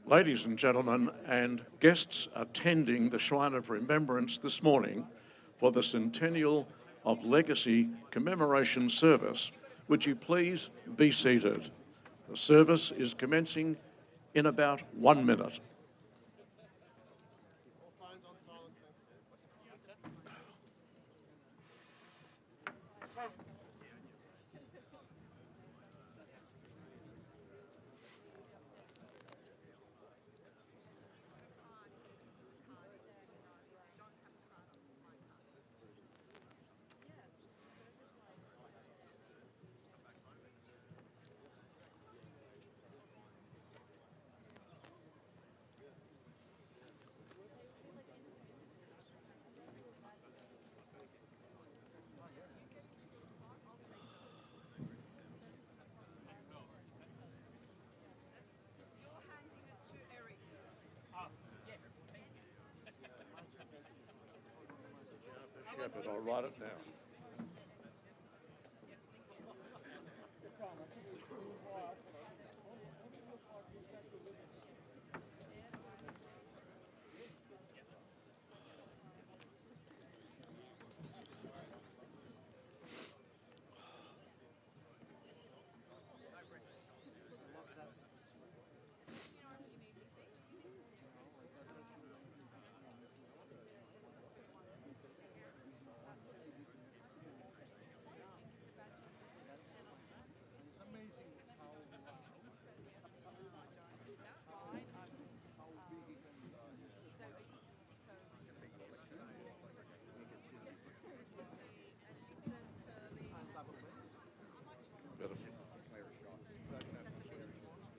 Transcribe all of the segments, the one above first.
Ladies and gentlemen, and guests attending the Shrine of Remembrance this morning for the Centennial of Legacy Commemoration service, would you please be seated? The service is commencing in about 1 minute. Shepherd, I'll write it now.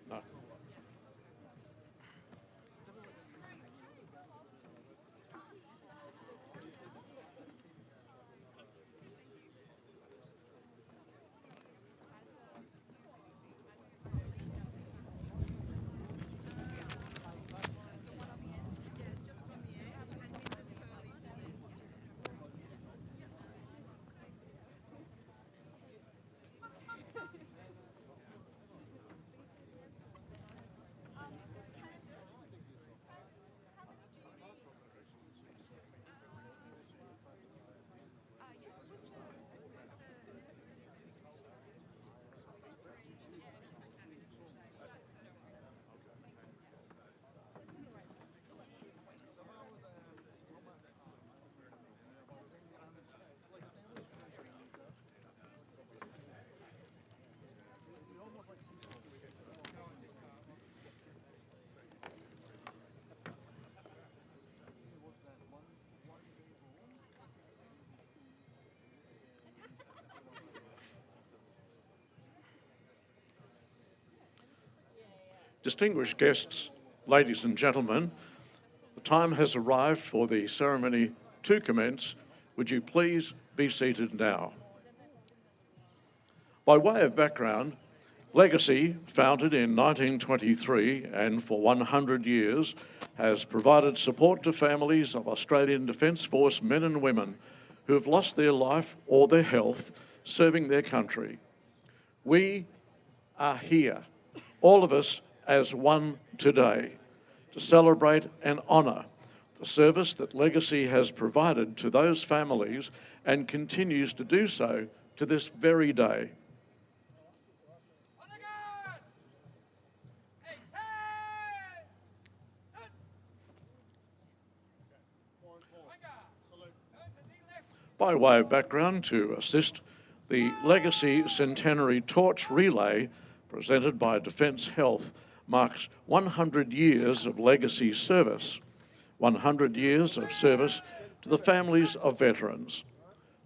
No. Distinguished guests, ladies and gentlemen, the time has arrived for the ceremony to commence. Would you please be seated now? By way of background, Legacy, founded in 1923 and for 100 years, has provided support to families of Australian Defence Force men and women who have lost their life or their health serving their country. We are here, all of us as one today, to celebrate and honour the service that Legacy has provided to those families and continues to do so to this very day. By way of background, to assist, the Legacy Centenary Torch Relay, presented by Defence Health, marks 100 years of Legacy service, 100 years of service to the families of veterans.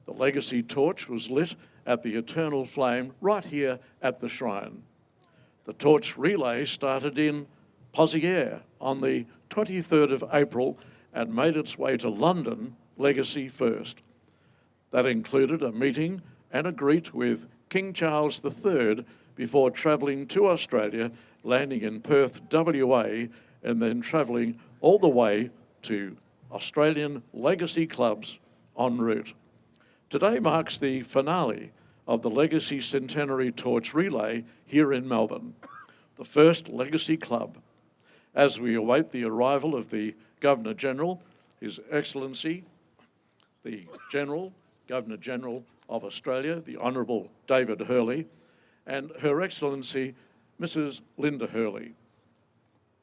The Legacy torch was lit at the Eternal Flame right here at the shrine. The torch relay started in Pozieres on the 23rd of April and made its way to London, Legacy first. That included a meeting and a greet with King Charles III before travelling to Australia, landing in Perth, WA, and then travelling all the way to Australian Legacy clubs en route. Today marks the finale of the Legacy Centenary Torch Relay here in Melbourne, the first Legacy Club, as we await the arrival of the Governor-General, His Excellency, the Governor-General of Australia, the Honourable David Hurley, and Her Excellency, Mrs. Linda Hurley.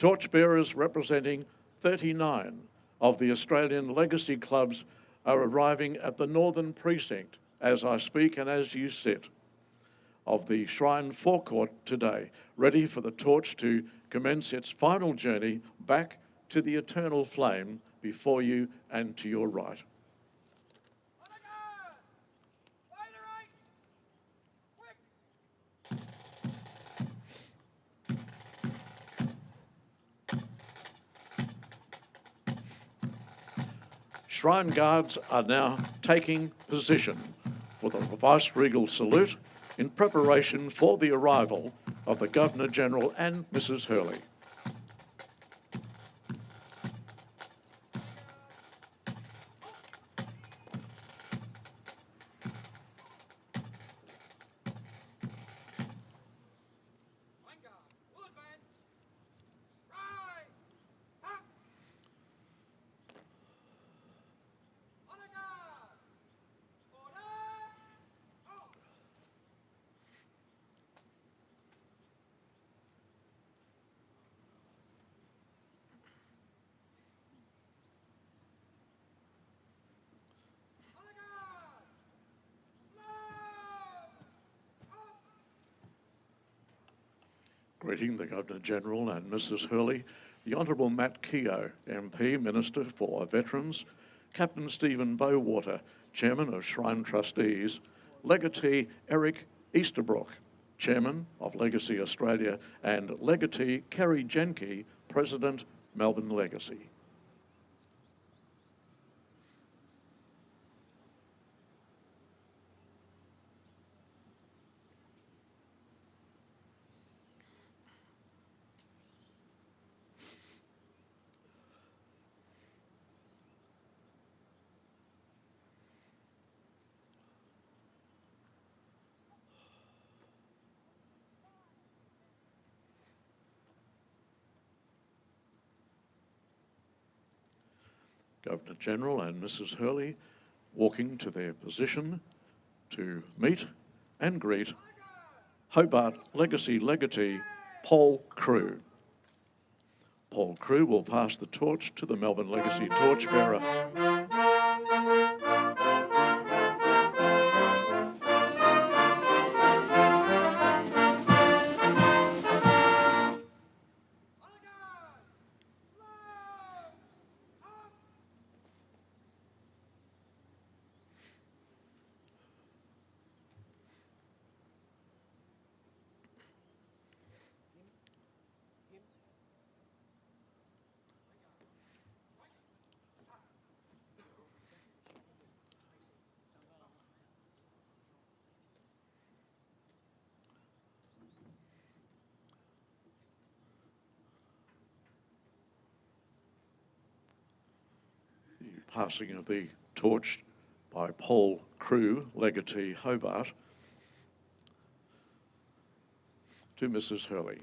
Torchbearers representing 39 of the Australian Legacy Clubs are arriving at the Northern Precinct as I speak and as you sit of the Shrine forecourt today, ready for the torch to commence its final journey back to the eternal flame before you and to your right. Shrine guards are now taking position for the vice-regal salute in preparation for the arrival of the Governor-General and Mrs. Hurley. Greeting the Governor-General and Mrs. Hurley, the Honourable Matt Keogh, MP, Minister for Veterans, Captain Stephen Bowater, Chairman of Shrine Trustees, Legatee Eric Easterbrook, Chairman of Legacy Australia, and Legatee Kerry Jenke, President, Melbourne Legacy. Governor-General and Mrs. Hurley walking to their position to meet and greet Hobart Legacy Legatee Paul Crew. Paul Crew will pass the torch to the Melbourne Legacy torchbearer. Passing of the torch by Paul Crew, Legatee Hobart, to Mrs. Hurley.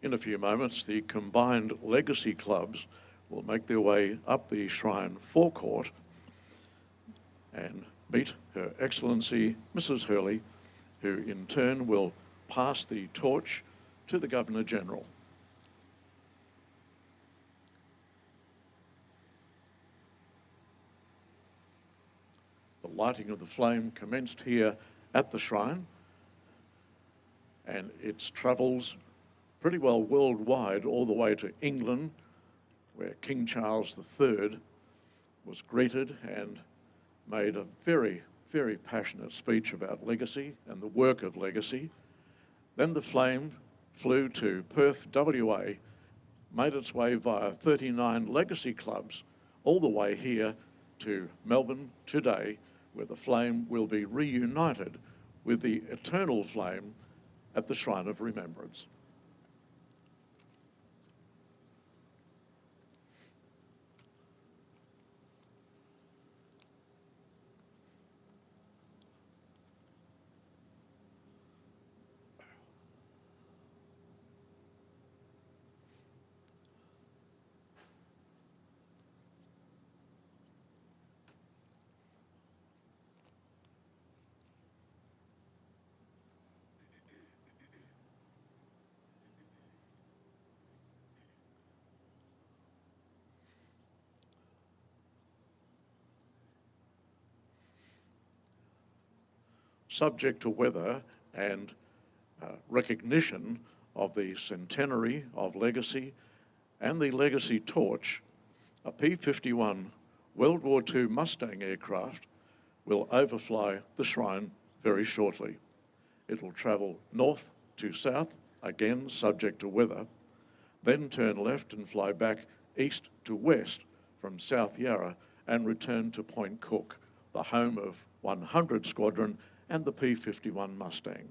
In a few moments, the combined legacy clubs will make their way up the shrine forecourt and meet Her Excellency Mrs. Hurley, who in turn will pass the torch to the Governor-General. The lighting of the flame commenced here at the shrine, and it travels pretty well worldwide all the way to England, where King Charles III was greeted and made a very, very passionate speech about legacy and the work of legacy. Then the flame flew to Perth, WA, made its way via 39 legacy clubs all the way here to Melbourne today, where the flame will be reunited with the eternal flame at the Shrine of Remembrance. Subject to weather and recognition of the centenary of legacy and the legacy torch, a P-51 World War II Mustang aircraft will overfly the shrine very shortly. It will travel north to south, again subject to weather, then turn left and fly back east to west from South Yarra and return to Point Cook, the home of 100 Squadron and the P-51 Mustang.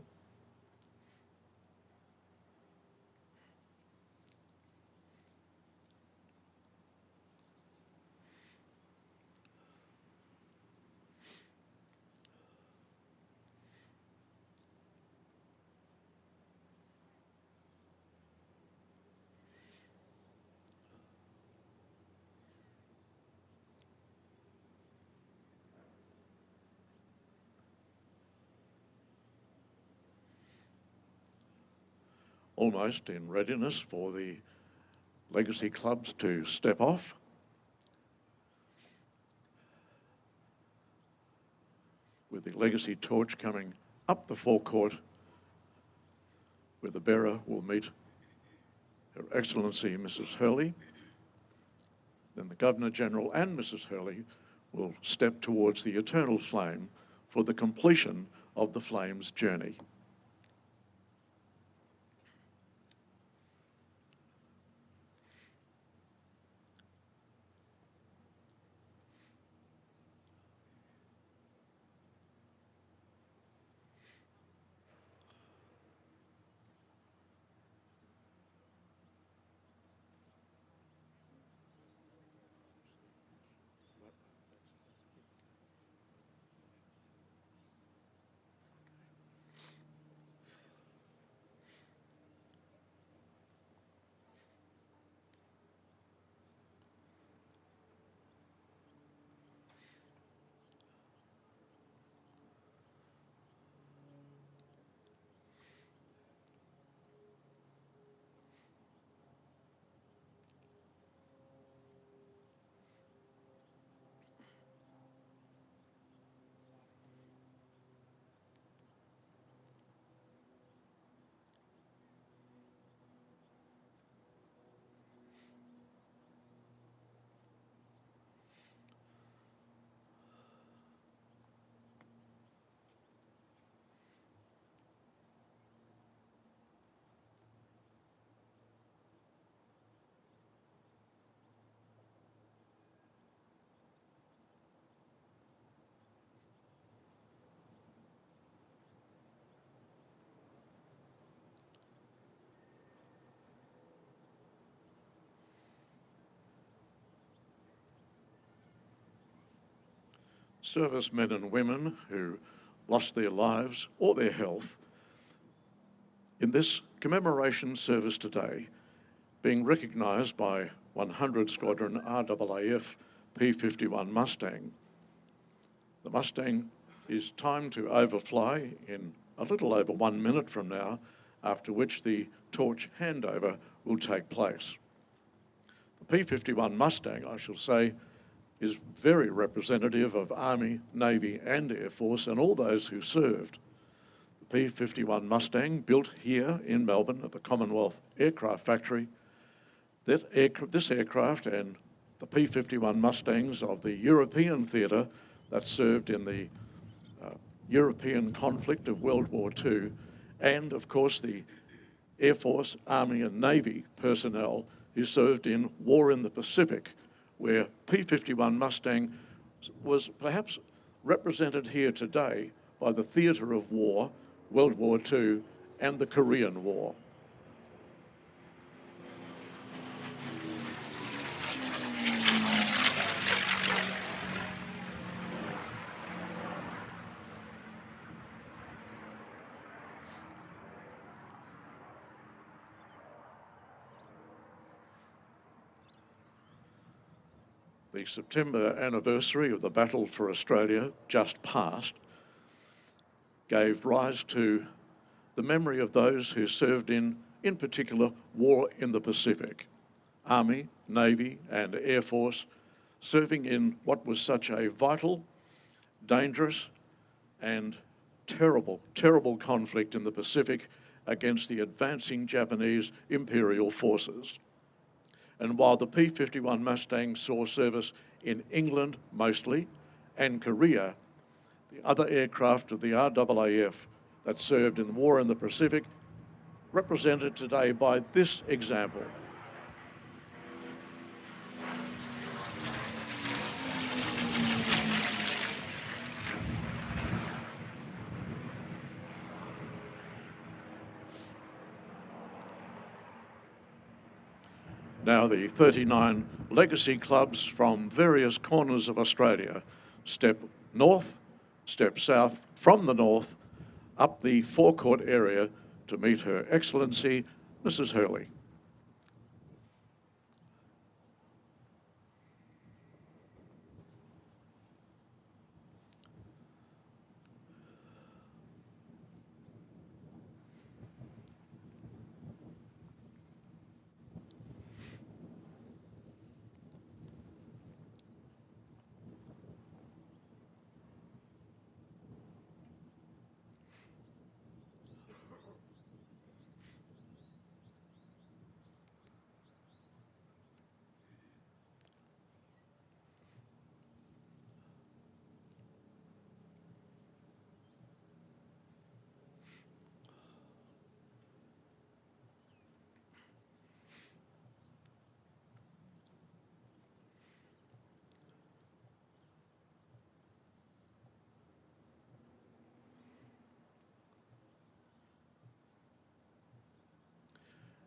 Almost in readiness for the legacy clubs to step off. With the legacy torch coming up the forecourt, where the bearer will meet Her Excellency Mrs. Hurley. Then the Governor-General and Mrs. Hurley will step towards the eternal flame for the completion of the flame's journey. Servicemen and women who lost their lives or their health in this commemoration service today being recognised by 100 Squadron RAAF P-51 Mustang. The Mustang is timed to overfly in a little over 1 minute from now, after which the torch handover will take place. The P-51 Mustang, I shall say, is very representative of Army, Navy and Air Force and all those who served. The P-51 Mustang, built here in Melbourne at the Commonwealth Aircraft Factory, this aircraft and the P-51 Mustangs of the European theatre that served in the European conflict of World War II, and of course the Air Force, Army and Navy personnel who served in War in the Pacific, where P-51 Mustang was perhaps represented here today by the theatre of war, World War II and the Korean War. The September anniversary of the Battle for Australia, just passed, gave rise to the memory of those who served in particular, War in the Pacific. Army, Navy and Air Force serving in what was such a vital, dangerous and terrible, terrible conflict in the Pacific against the advancing Japanese imperial forces. And while the P-51 Mustang saw service in England mostly and Korea, the other aircraft of the RAAF that served in the War in the Pacific represented today by this example. Now the 39 legacy clubs from various corners of Australia step north, step south from the north, up the forecourt area to meet Her Excellency, Mrs. Hurley.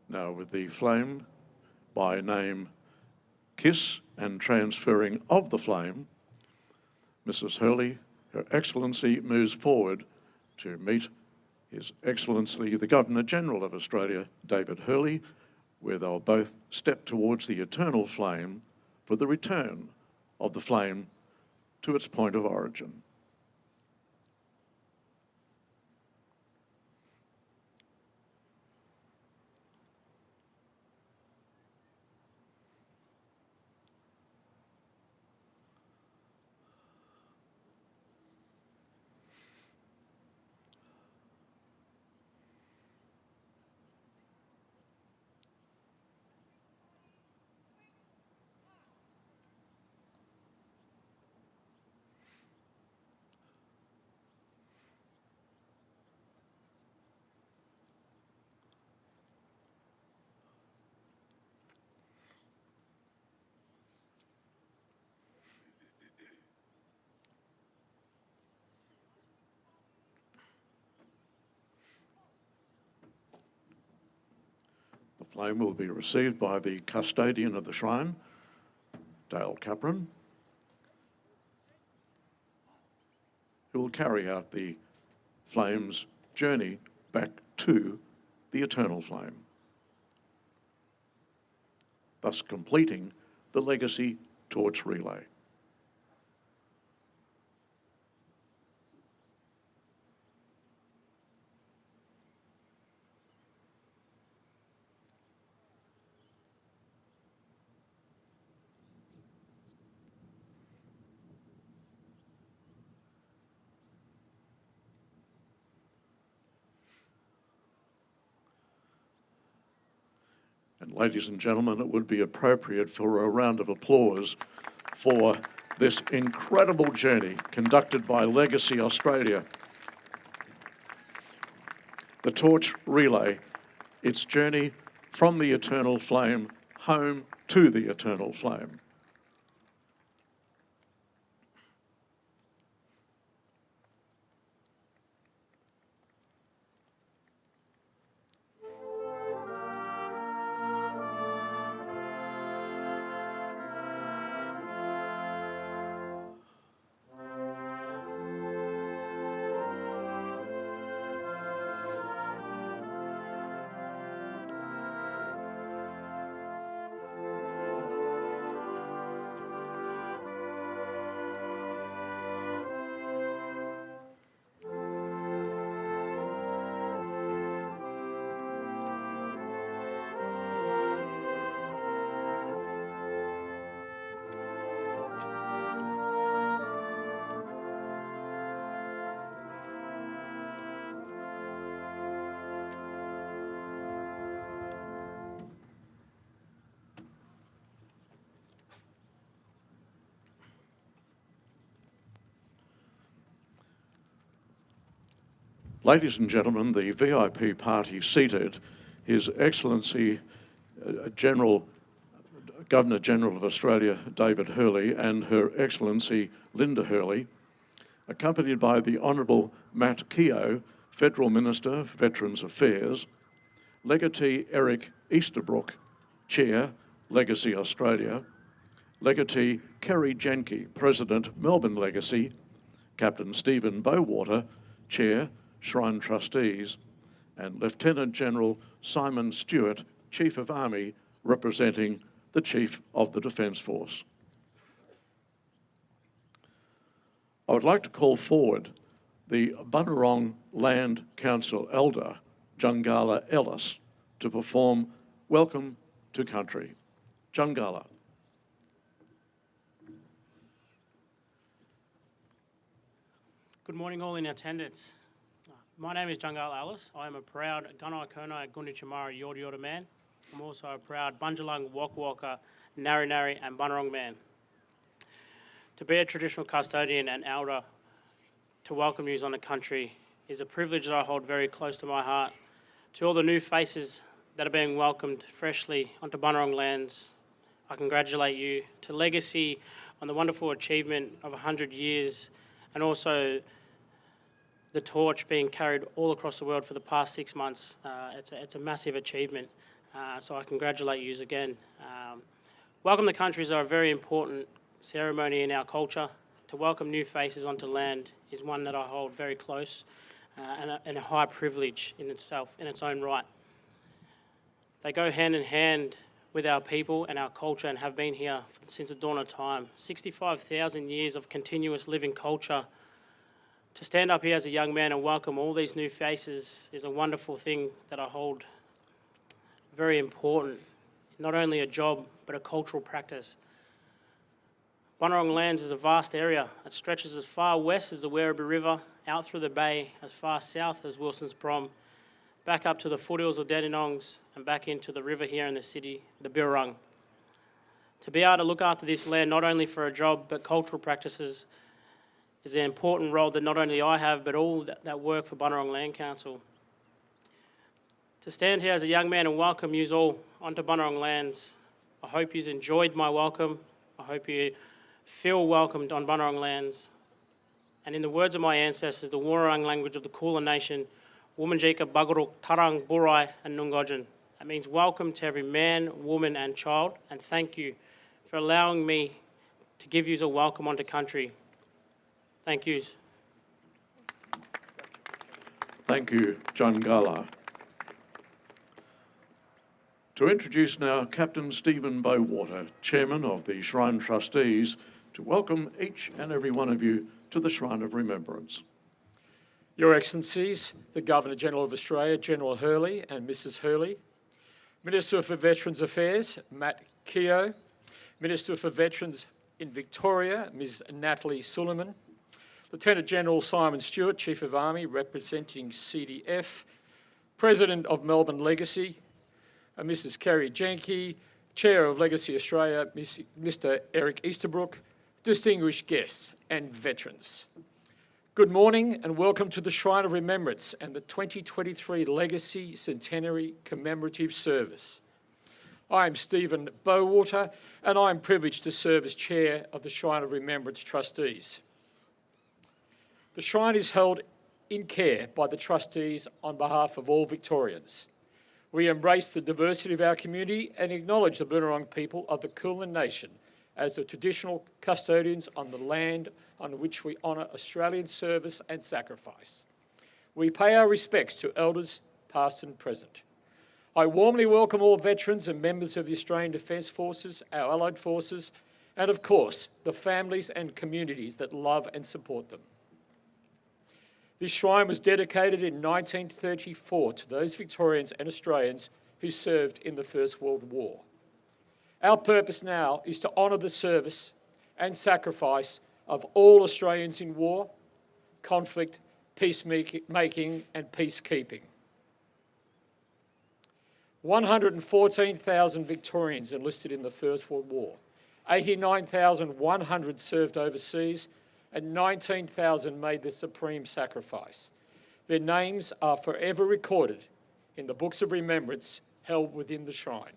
Now with the flame by name KISS and transferring of the flame, Mrs. Hurley, Her Excellency, moves forward to meet His Excellency the Governor-General of Australia, David Hurley, where they'll both step towards the eternal flame for the return of the flame to its point of origin. The flame will be received by the custodian of the shrine, Dale Capron, who will carry out the flame's journey back to the eternal flame, thus completing the legacy torch relay. And ladies and gentlemen, it would be appropriate for a round of applause for this incredible journey conducted by Legacy Australia. The torch relay, its journey from the eternal flame home to the eternal flame. Ladies and gentlemen, the VIP party seated, His Excellency Governor-General of Australia, David Hurley, and Her Excellency Linda Hurley, accompanied by the Honourable Matt Keogh, Federal Minister, Veterans Affairs, Legatee Eric Easterbrook, Chair, Legacy Australia, Legatee Kerry Jenke, President, Melbourne Legacy, Captain Stephen Bowater, Chair, Shrine Trustees, and Lieutenant General Simon Stewart, Chief of Army, representing the Chief of the Defence Force. I would like to call forward the Bunurong Land Council Elder, Jungala Ellis, to perform Welcome to Country. Jungala. Good morning all in attendance. My name is Jungala Ellis. I am a proud Gunai Kurnai Gunditjmara Yorta Yorta man. I'm also a proud Bunjalung Wok Walker, Nari Nari and Bunurong man. To be a traditional custodian and elder to welcome yous on the country is a privilege that I hold very close to my heart. To all the new faces that are being welcomed freshly onto Bunurong lands, I congratulate you. To Legacy on the wonderful achievement of 100 years and also the torch being carried all across the world for the past 6 months. It's a massive achievement, so I congratulate you again. Welcome to countries are a very important ceremony in our culture. To welcome new faces onto land is one that I hold very close and a high privilege in itself, in its own right. They go hand in hand with our people and our culture and have been here since the dawn of time. 65,000 years of continuous living culture. To stand up here as a young man and welcome all these new faces is a wonderful thing that I hold very important. Not only a job, but a cultural practice. Bunurong Lands is a vast area. It stretches as far west as the Werribee River, out through the bay, as far south as Wilson's Prom, back up to the foothills of Dandenongs, and back into the river here in the city, the Birrarung. To be able to look after this land, not only for a job, but cultural practices, is an important role that not only I have, but all that work for Bunurong Land Council. To stand here as a young man and welcome yous all onto Bunurong lands, I hope you've enjoyed my welcome. I hope you feel welcomed on Bunurong lands. And in the words of my ancestors, the Wurrung language of the Kulin Nation, Womanjika, Baguruk, Tarang, Burai, and Nungojan. That means welcome to every man, woman, and child, and thank you for allowing me to give yous a welcome onto country. Thank yous. Thank you, Jungala. To introduce now Captain Stephen Bowater, Chairman of the Shrine Trustees, to welcome each and every one of you to the Shrine of Remembrance. Your Excellencies, the Governor-General of Australia, General Hurley and Mrs Hurley, Minister for Veterans Affairs, Matt Keogh, Minister for Veterans in Victoria, Ms Natalie Suleiman, Lieutenant General Simon Stewart, Chief of Army, representing CDF, President of Melbourne Legacy, Mrs Kerry Jenke, Chair of Legacy Australia, Mr Eric Easterbrook, distinguished guests and veterans. Good morning and welcome to the Shrine of Remembrance and the 2023 Legacy Centenary Commemorative Service. I am Stephen Bowater and I am privileged to serve as Chair of the Shrine of Remembrance Trustees. The Shrine is held in care by the trustees on behalf of all Victorians. We embrace the diversity of our community and acknowledge the Boonwurrung people of the Kulin Nation as the traditional custodians on the land on which we honour Australian service and sacrifice. We pay our respects to elders past and present. I warmly welcome all veterans and members of the Australian Defence Forces, our allied forces, and of course, the families and communities that love and support them. This shrine was dedicated in 1934 to those Victorians and Australians who served in the First World War. Our purpose now is to honour the service and sacrifice of all Australians in war, conflict, peacemaking and peacekeeping. 114,000 Victorians enlisted in the First World War, 89,100 served overseas, and 19,000 made the supreme sacrifice. Their names are forever recorded in the books of remembrance held within the shrine.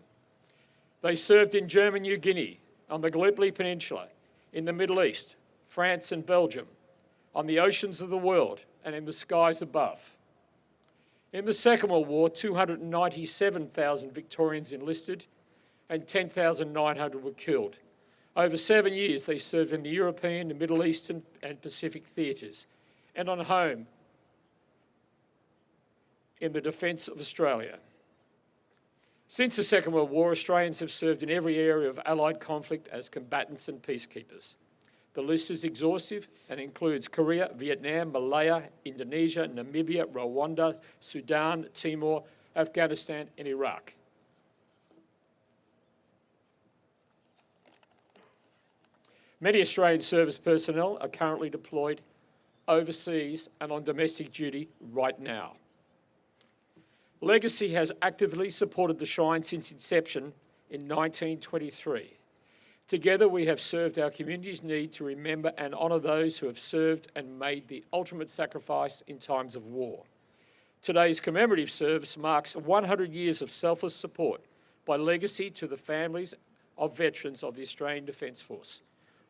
They served in German New Guinea, on the Gallipoli Peninsula, in the Middle East, France and Belgium, on the oceans of the world and in the skies above. In the Second World War, 297,000 Victorians enlisted and 10,900 were killed. Over 7 years, they served in the European, the Middle Eastern and Pacific theatres and on home in the defence of Australia. Since the Second World War, Australians have served in every area of Allied conflict as combatants and peacekeepers. The list is exhaustive and includes Korea, Vietnam, Malaya, Indonesia, Namibia, Rwanda, Sudan, Timor, Afghanistan and Iraq. Many Australian service personnel are currently deployed overseas and on domestic duty right now. Legacy has actively supported the Shrine since inception in 1923. Together we have served our community's need to remember and honour those who have served and made the ultimate sacrifice in times of war. Today's commemorative service marks 100 years of selfless support by Legacy to the families of veterans of the Australian Defence Force.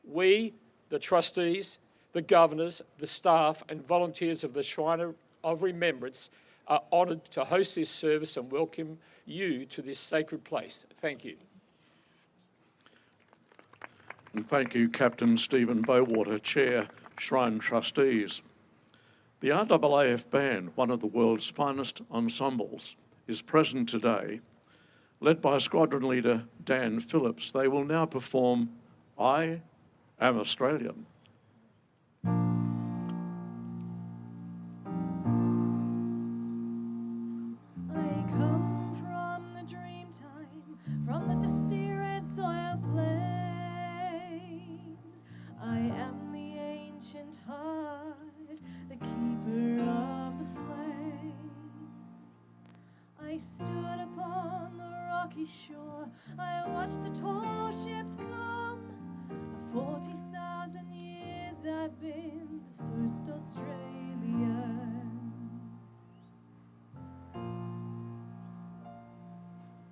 We, the trustees, the governors, the staff and volunteers of the Shrine of Remembrance are honoured to host this service and welcome you to this sacred place. Thank you. And thank you, Captain Stephen Bowater, Chair, Shrine Trustees. The RAAF Band, one of the world's finest ensembles, is present today. Led by Squadron Leader Dan Phillips, they will now perform I Am Australian. I stood upon the rocky shore, I watched the tall ships come. For 40,000 years I've been the first Australian.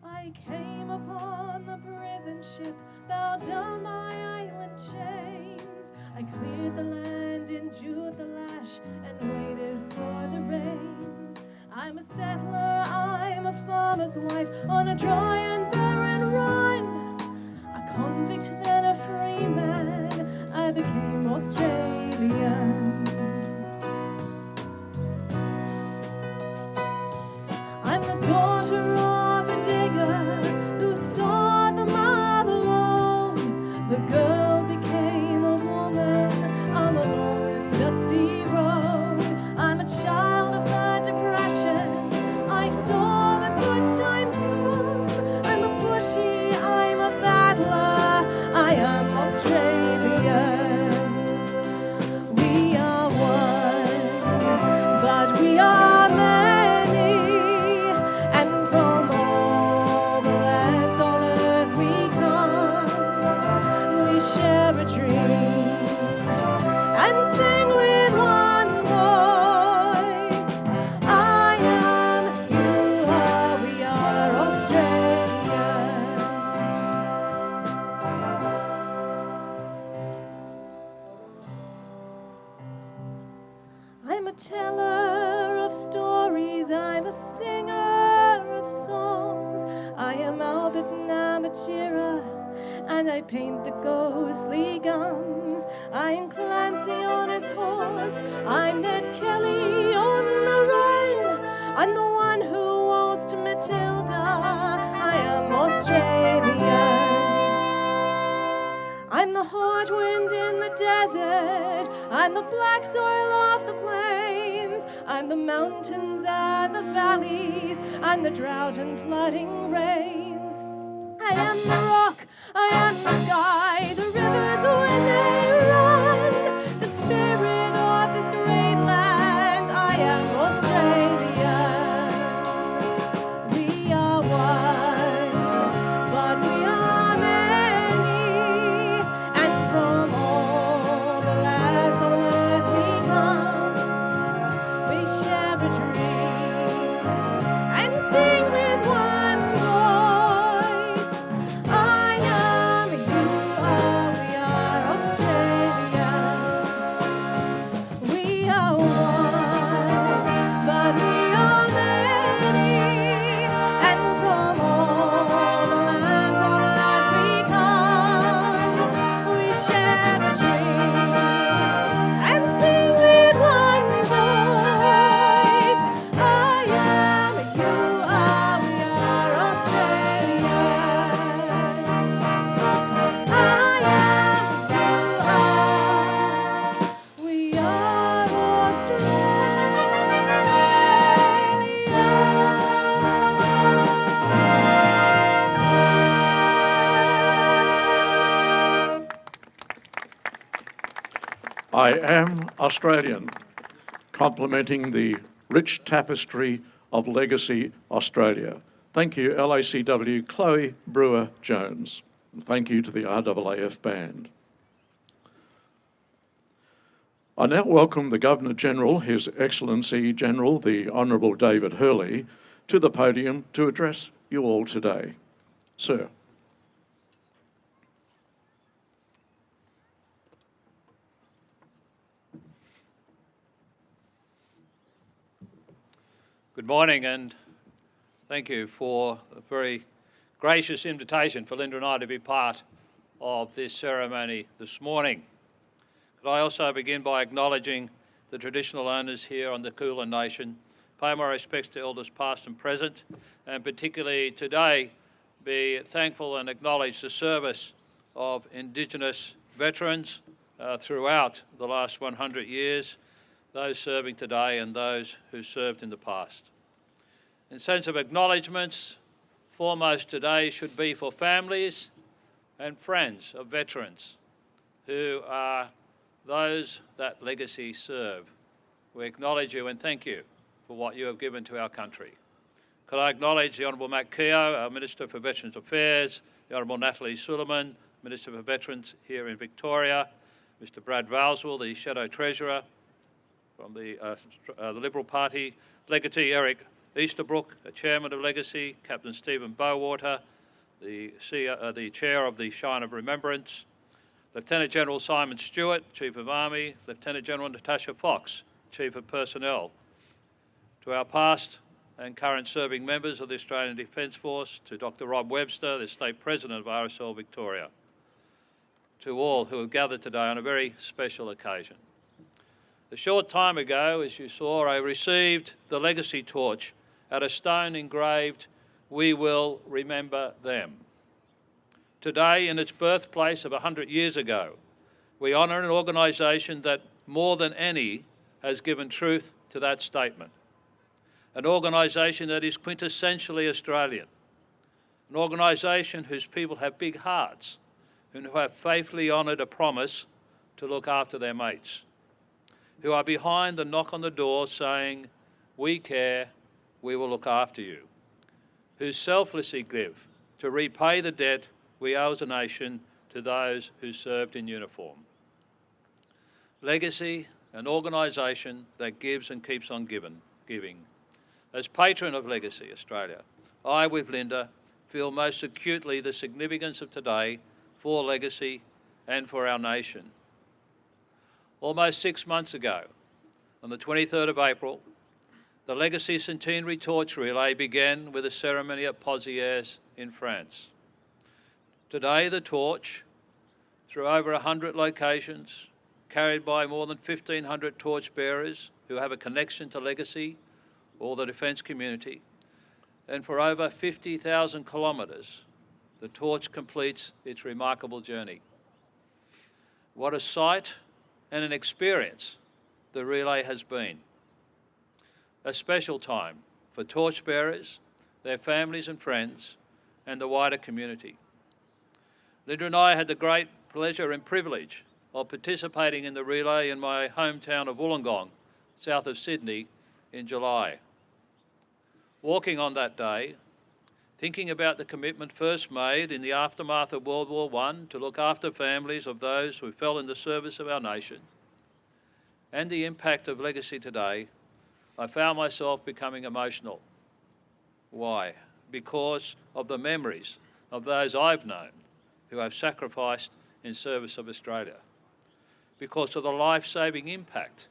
I came upon the prison ship, bowed down my island chains. I cleared the land, endured the lash, and waited for the rains. I'm a settler, I'm a farmer's wife, on a dry and barren run. A convict, then a free man, I became Australian. I'm the daughter of a digger, and I paint the ghostly gums. I'm Clancy on his horse, I'm Ned Kelly on the run. I'm the one who waltzed Matilda, I am Australian. I'm the hot wind in the desert, I'm the black soil off the plains, I'm the mountains and the valleys, I'm the drought and flooding rains. I am the rock, I am the sky, the rivers when they run, the spirit of this great land, I am Australia. We are one, but we are many, and from all the lands on earth we come. We share a dream and sing with one voice. I am, you are, we are Australia. We are one, but we are many, and from all the lands on earth we come. We share a dream and sing with one voice. I am, you are, we are Australia. I am, you are, we are Australia. I am Australian, complementing the rich tapestry of Legacy Australia. Thank you, LACW Chloe Brewer-Jones. And thank you to the RAAF Band. I now welcome the Governor-General, His Excellency General, the Honourable David Hurley, to the podium to address you all today. Sir. Good morning, and thank you for a very gracious invitation for Linda and I to be part of this ceremony this morning. Could I also begin by acknowledging the traditional owners here on the Kulin Nation, pay my respects to elders past and present, and particularly today be thankful and acknowledge the service of Indigenous veterans throughout the last 100 years, those serving today and those who served in the past. In sense of acknowledgements, foremost today should be for families and friends of veterans who are those that legacy serve. We acknowledge you and thank you for what you have given to our country. Could I acknowledge the Honourable Matt Keogh, our Minister for Veterans Affairs, the Honourable Natalie Suleiman, Minister for Veterans here in Victoria, Mr Brad Valswell, the Shadow Treasurer from the Liberal Party, Legatee Eric Easterbrook, the Chairman of Legacy, Captain Stephen Bowater, the Chair of the Shrine of Remembrance, Lieutenant General Simon Stewart, Chief of Army, Lieutenant General Natasha Fox, Chief of Personnel, to our past and current serving members of the Australian Defence Force, to Dr Rob Webster, the State President of RSL Victoria, to all who have gathered today on a very special occasion. A short time ago, as you saw, I received the legacy torch at a stone engraved, "We will remember them." Today, in its birthplace of 100 years ago, we honour an organisation that more than any has given truth to that statement. An organisation that is quintessentially Australian. An organisation whose people have big hearts and who have faithfully honoured a promise to look after their mates. Who are behind the knock on the door saying, "We care, we will look after you." Who selflessly give to repay the debt we owe as a nation to those who served in uniform. Legacy, an organisation that gives and keeps on giving. As patron of Legacy Australia, I, with Linda, feel most acutely the significance of today for Legacy and for our nation. Almost 6 months ago, on the 23rd of April, the Legacy Centenary Torch Relay began with a ceremony at Pozières in France. Today, the torch, through over 100 locations, carried by more than 1,500 torch bearers who have a connection to legacy or the defence community, and for over 50,000 kilometres, the torch completes its remarkable journey. What a sight and an experience the relay has been. A special time for torch bearers, their families and friends, and the wider community. Linda and I had the great pleasure and privilege of participating in the relay in my hometown of Wollongong, south of Sydney, in July. Walking on that day, thinking about the commitment first made in the aftermath of World War I to look after families of those who fell in the service of our nation, and the impact of legacy today, I found myself becoming emotional. Why? Because of the memories of those I've known who have sacrificed in service of Australia. Because of the life-saving impact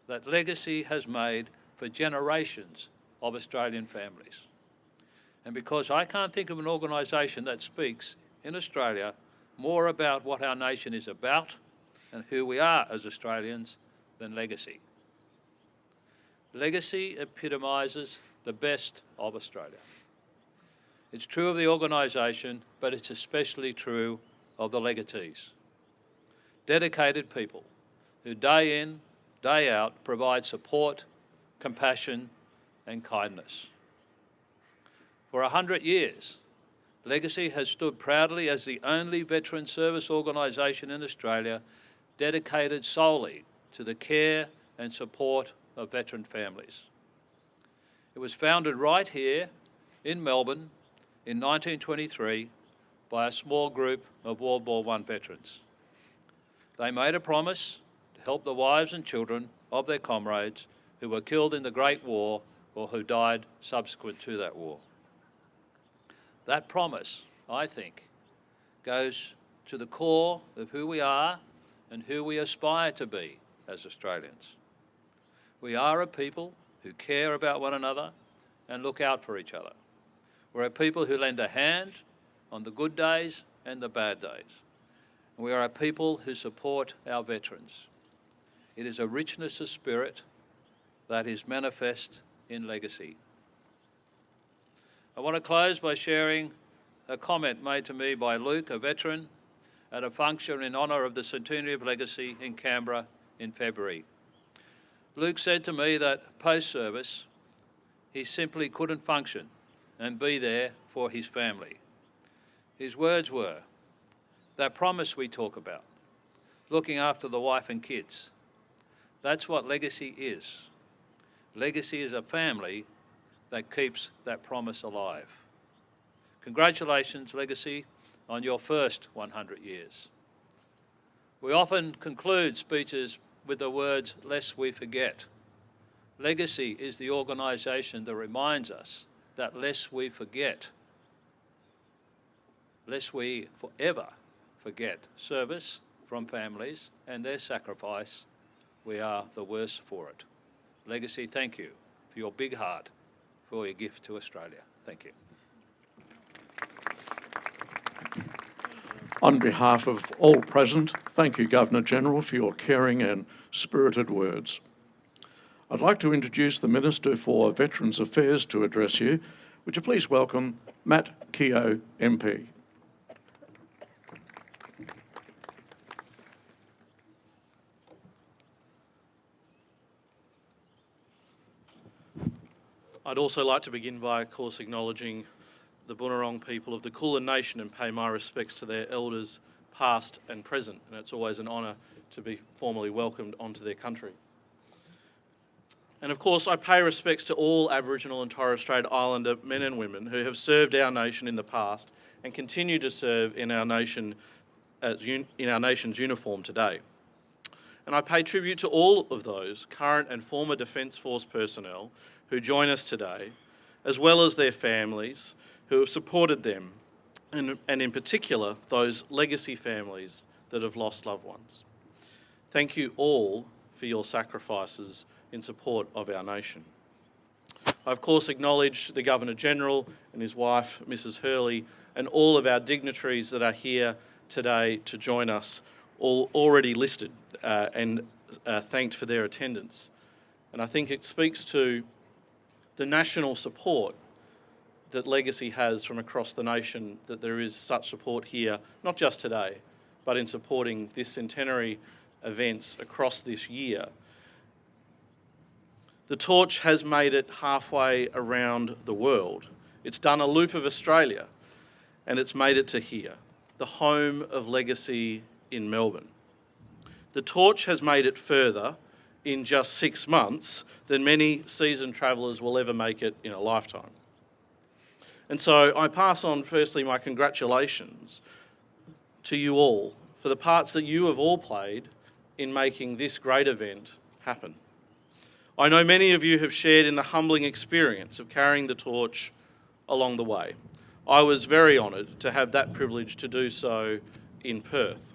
that legacy has made for generations of Australian families. And because I can't think of an organisation that speaks in Australia more about what our nation is about and who we are as Australians than legacy. Legacy epitomises the best of Australia. It's true of the organisation, but it's especially true of the legatees. Dedicated people who day in, day out provide support, compassion and kindness. For 100 years, Legacy has stood proudly as the only veteran service organisation in Australia dedicated solely to the care and support of veteran families. It was founded right here in Melbourne in 1923 by a small group of World War I veterans. They made a promise to help the wives and children of their comrades who were killed in the Great War or who died subsequent to that war. That promise, I think, goes to the core of who we are and who we aspire to be as Australians. We are a people who care about one another and look out for each other. We're a people who lend a hand on the good days and the bad days. We are a people who support our veterans. It is a richness of spirit that is manifest in legacy. I want to close by sharing a comment made to me by Luke, a veteran, at a function in honour of the Centenary of Legacy in Canberra in February. Luke said to me that post-service, he simply couldn't function and be there for his family. His words were, that promise we talk about, looking after the wife and kids, that's what legacy is. Legacy is a family that keeps that promise alive. Congratulations, Legacy, on your first 100 years. We often conclude speeches with the words, lest we forget. Legacy is the organisation that reminds us that lest we forget, lest we forever forget service from families and their sacrifice, we are the worse for it. Legacy, thank you for your big heart, for your gift to Australia. Thank you. On behalf of all present, thank you, Governor-General, for your caring and spirited words. I'd like to introduce the Minister for Veterans Affairs to address you. Would you please welcome Matt Keogh, MP. I'd also like to begin by, of course, acknowledging the Boonwurrung people of the Kulin Nation and pay my respects to their elders, past and present. And it's always an honour to be formally welcomed onto their country. And of course, I pay respects to all Aboriginal and Torres Strait Islander men and women who have served our nation in the past and continue to serve in our nation in our nation's uniform today. And I pay tribute to all of those current and former Defence Force personnel who join us today, as well as their families who have supported them, and in particular, those legacy families that have lost loved ones. Thank you all for your sacrifices in support of our nation. I of course acknowledge the Governor-General and his wife, Mrs Hurley, and all of our dignitaries that are here today to join us, all already listed and thanked for their attendance. And I think it speaks to the national support that Legacy has from across the nation, that there is such support here, not just today, but in supporting this centenary events across this year. The torch has made it halfway around the world. It's done a loop of Australia, and it's made it to here, the home of Legacy in Melbourne. The torch has made it further in just 6 months than many seasoned travellers will ever make it in a lifetime. And so I pass on firstly my congratulations to you all for the parts that you have all played in making this great event happen. I know many of you have shared in the humbling experience of carrying the torch along the way. I was very honoured to have that privilege to do so in Perth.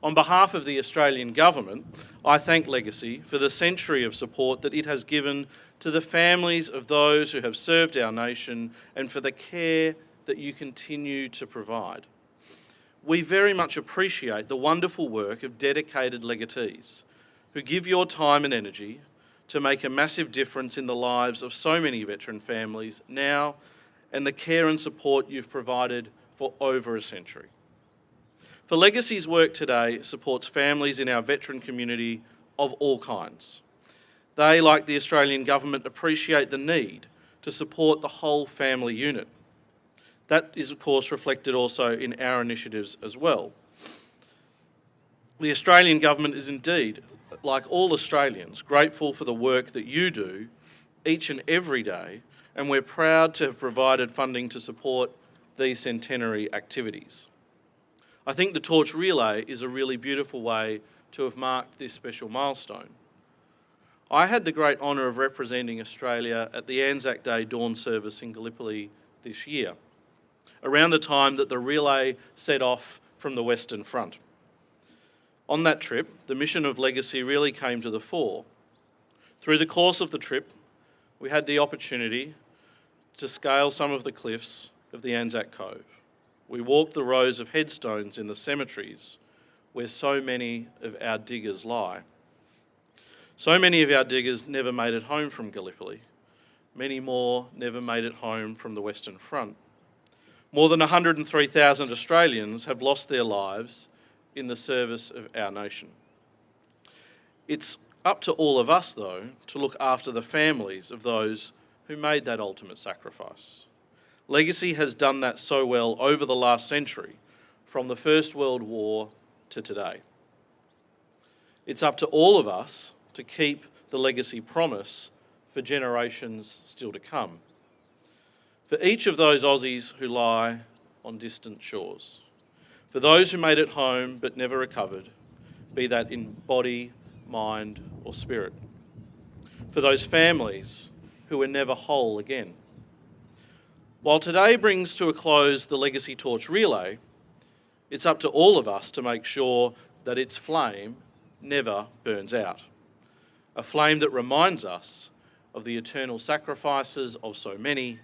On behalf of the Australian Government, I thank Legacy for the century of support that it has given to the families of those who have served our nation and for the care that you continue to provide. We very much appreciate the wonderful work of dedicated legatees who give your time and energy to make a massive difference in the lives of so many veteran families now, and the care and support you've provided for over a century. For Legacy's work today supports families in our veteran community of all kinds. They, like the Australian Government, appreciate the need to support the whole family unit. That is, of course, reflected also in our initiatives as well. The Australian Government is indeed, like all Australians, grateful for the work that you do each and every day, and we're proud to have provided funding to support these centenary activities. I think the torch relay is a really beautiful way to have marked this special milestone. I had the great honour of representing Australia at the Anzac Day dawn service in Gallipoli this year, around the time that the relay set off from the Western Front. On that trip, the mission of Legacy really came to the fore. Through the course of the trip, we had the opportunity to scale some of the cliffs of the Anzac Cove. We walked the rows of headstones in the cemeteries where so many of our diggers lie. So many of our diggers never made it home from Gallipoli. Many more never made it home from the Western Front. More than 103,000 Australians have lost their lives in the service of our nation. It's up to all of us, though, to look after the families of those who made that ultimate sacrifice. Legacy has done that so well over the last century, from the First World War to today. It's up to all of us to keep the Legacy promise for generations still to come. For each of those Aussies who lie on distant shores, for those who made it home but never recovered, be that in body, mind or spirit, for those families who were never whole again. While today brings to a close the Legacy Torch Relay, it's up to all of us to make sure that its flame never burns out. A flame that reminds us of the eternal sacrifices of so many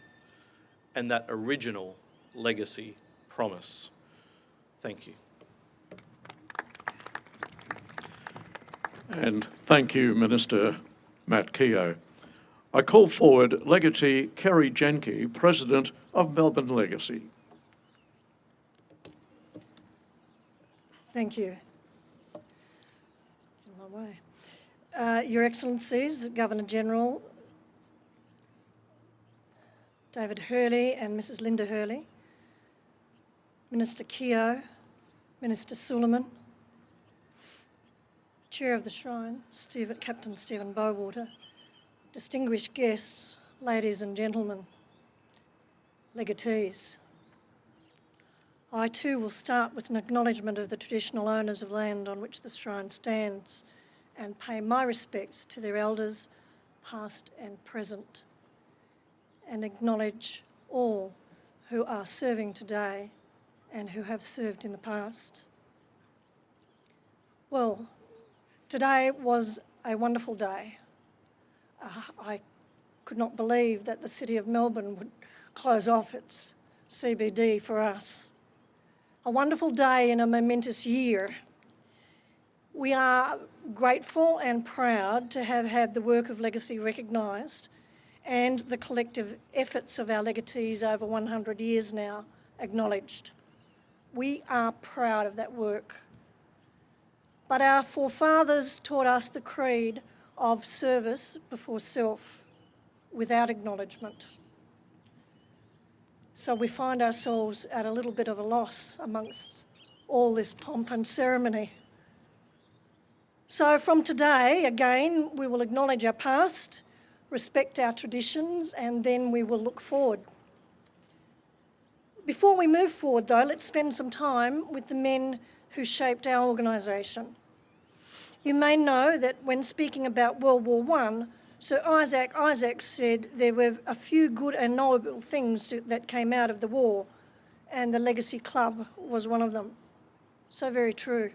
and that original legacy promise. Thank you. And thank you, Minister Matt Keogh. I call forward Legatee Kerry Jenke, President of Melbourne Legacy. Thank you. It's in my way. Your Excellencies, Governor-General David Hurley and Mrs Linda Hurley, Minister Keogh, Minister Suleiman, Chair of the Shrine, Captain Stephen Bowater, distinguished guests, ladies and gentlemen, legatees. I too will start with an acknowledgement of the traditional owners of land on which the shrine stands and pay my respects to their elders, past and present, and acknowledge all who are serving today and who have served in the past. Well, today was a wonderful day. I could not believe that the City of Melbourne would close off its CBD for us. A wonderful day in a momentous year. We are grateful and proud to have had the work of Legacy recognised and the collective efforts of our legatees over 100 years now acknowledged. We are proud of that work. But our forefathers taught us the creed of service before self, without acknowledgement. So we find ourselves at a little bit of a loss amongst all this pomp and ceremony. So from today, again, we will acknowledge our past, respect our traditions, and then we will look forward. Before we move forward, though, let's spend some time with the men who shaped our organisation. You may know that when speaking about World War I, Sir Isaac Isaacs said there were a few good and noble things that came out of the war, and the Legacy Club was one of them. So very true.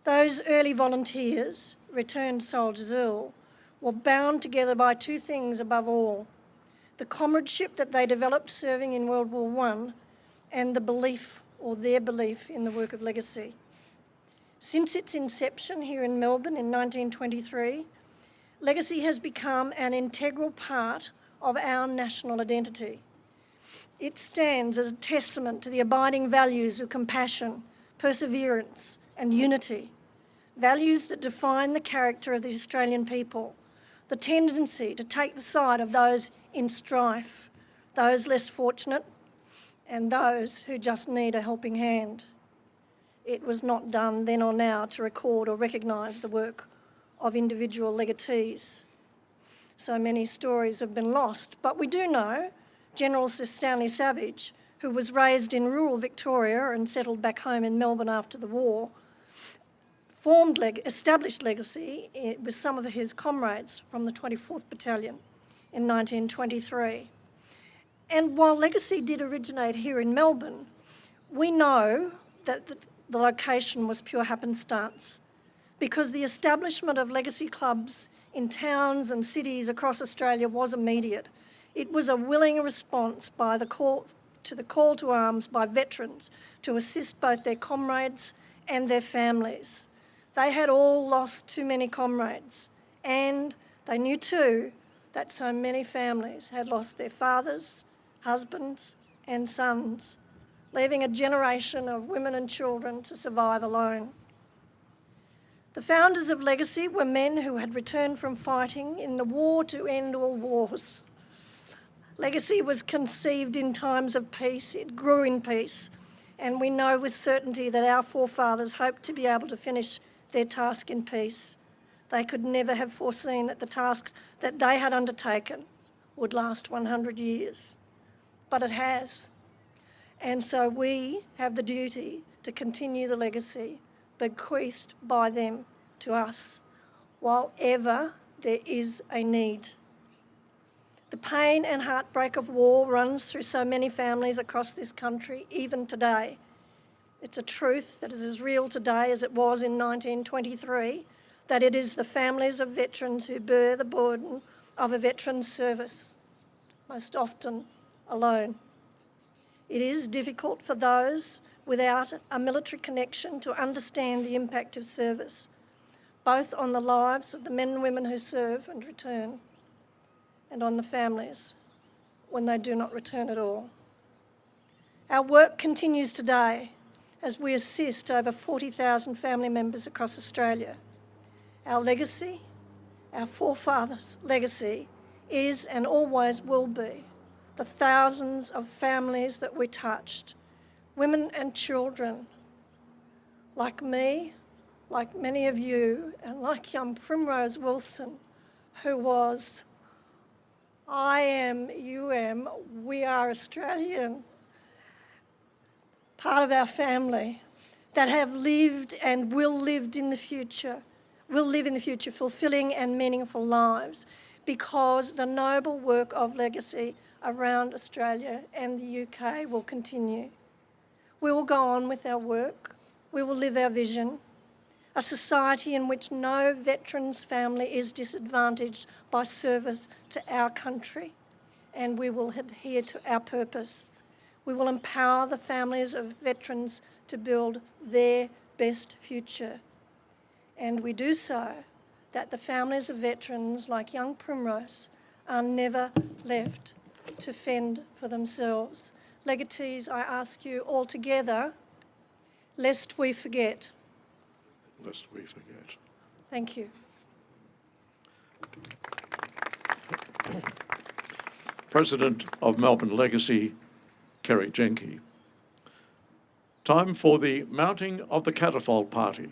Those early volunteers, returned soldiers ill, were bound together by two things above all: the comradeship that they developed serving in World War I and the belief, or their belief, in the work of Legacy. Since its inception here in Melbourne in 1923, Legacy has become an integral part of our national identity. It stands as a testament to the abiding values of compassion, perseverance, and unity, values that define the character of the Australian people, the tendency to take the side of those in strife, those less fortunate, and those who just need a helping hand. It was not done then or now to record or recognise the work of individual legatees. So many stories have been lost, but we do know General Sir Stanley Savage, who was raised in rural Victoria and settled back home in Melbourne after the war, established Legacy with some of his comrades from the 24th Battalion in 1923. And while Legacy did originate here in Melbourne, we know that the location was pure happenstance, because the establishment of Legacy clubs in towns and cities across Australia was immediate. It was a willing response by the call to arms by veterans to assist both their comrades and their families. They had all lost too many comrades, and they knew too that so many families had lost their fathers, husbands and sons, leaving a generation of women and children to survive alone. The founders of Legacy were men who had returned from fighting in the war to end all wars. Legacy was conceived in times of peace, it grew in peace, and we know with certainty that our forefathers hoped to be able to finish their task in peace. They could never have foreseen that the task that they had undertaken would last 100 years, but it has. And so we have the duty to continue the legacy bequeathed by them to us, while ever there is a need. The pain and heartbreak of war runs through so many families across this country, even today. It's a truth that is as real today as it was in 1923, that it is the families of veterans who bear the burden of a veteran's service, most often alone. It is difficult for those without a military connection to understand the impact of service, both on the lives of the men and women who serve and return, and on the families when they do not return at all. Our work continues today as we assist over 40,000 family members across Australia. Our legacy, our forefathers' legacy, is and always will be the thousands of families that we touched, women and children, like me, like many of you, and like young Primrose Wilson, who was, I am, you am, we are Australian, part of our family, that have lived and will live in the future, fulfilling and meaningful lives, because the noble work of legacy around Australia and the UK will continue. We will go on with our work, we will live our vision, a society in which no veteran's family is disadvantaged by service to our country, and we will adhere to our purpose. We will empower the families of veterans to build their best future, and we do so that the families of veterans like young Primrose are never left to fend for themselves. Legatees, I ask you all together, lest we forget. Lest we forget. Thank you. President of Melbourne Legacy, Kerry Jenke. Time for the mounting of the catafalque party.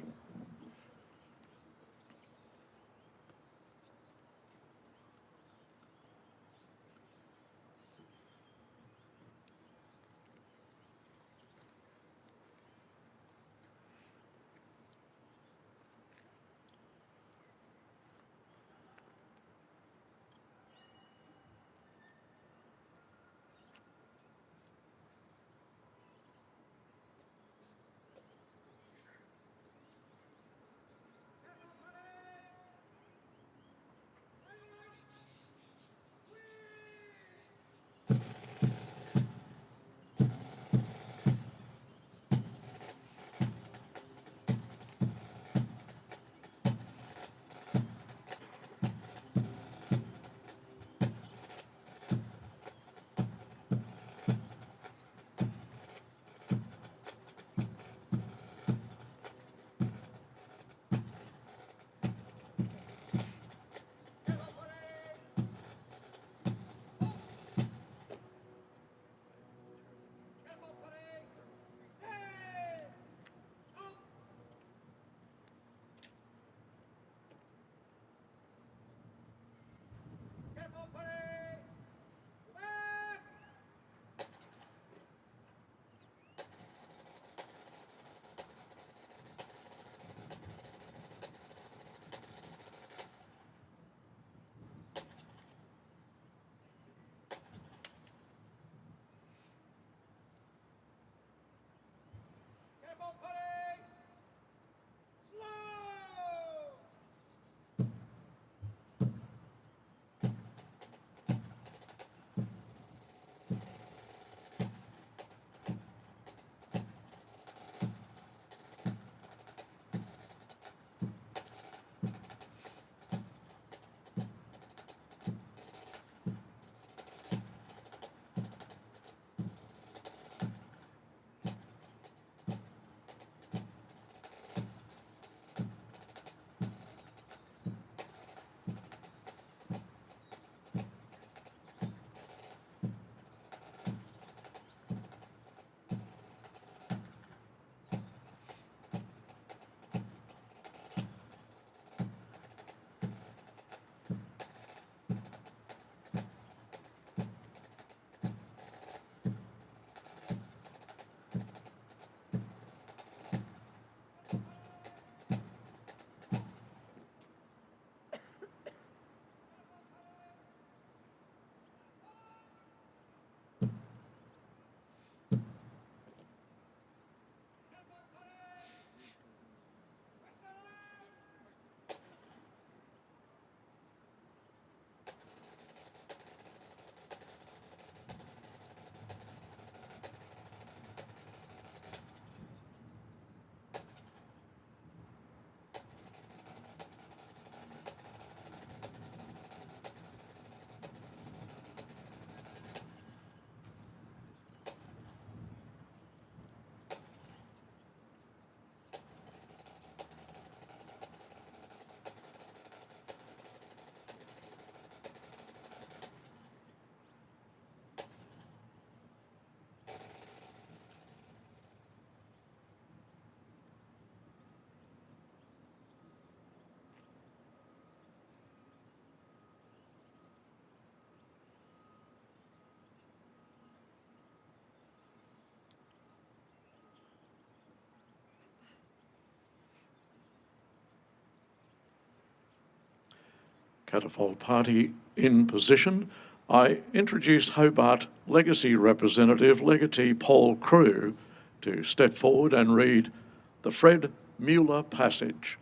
Catafalque party in position, I introduce Hobart Legacy representative, legatee Paul Crew, to step forward and read the Fred Mueller Passage.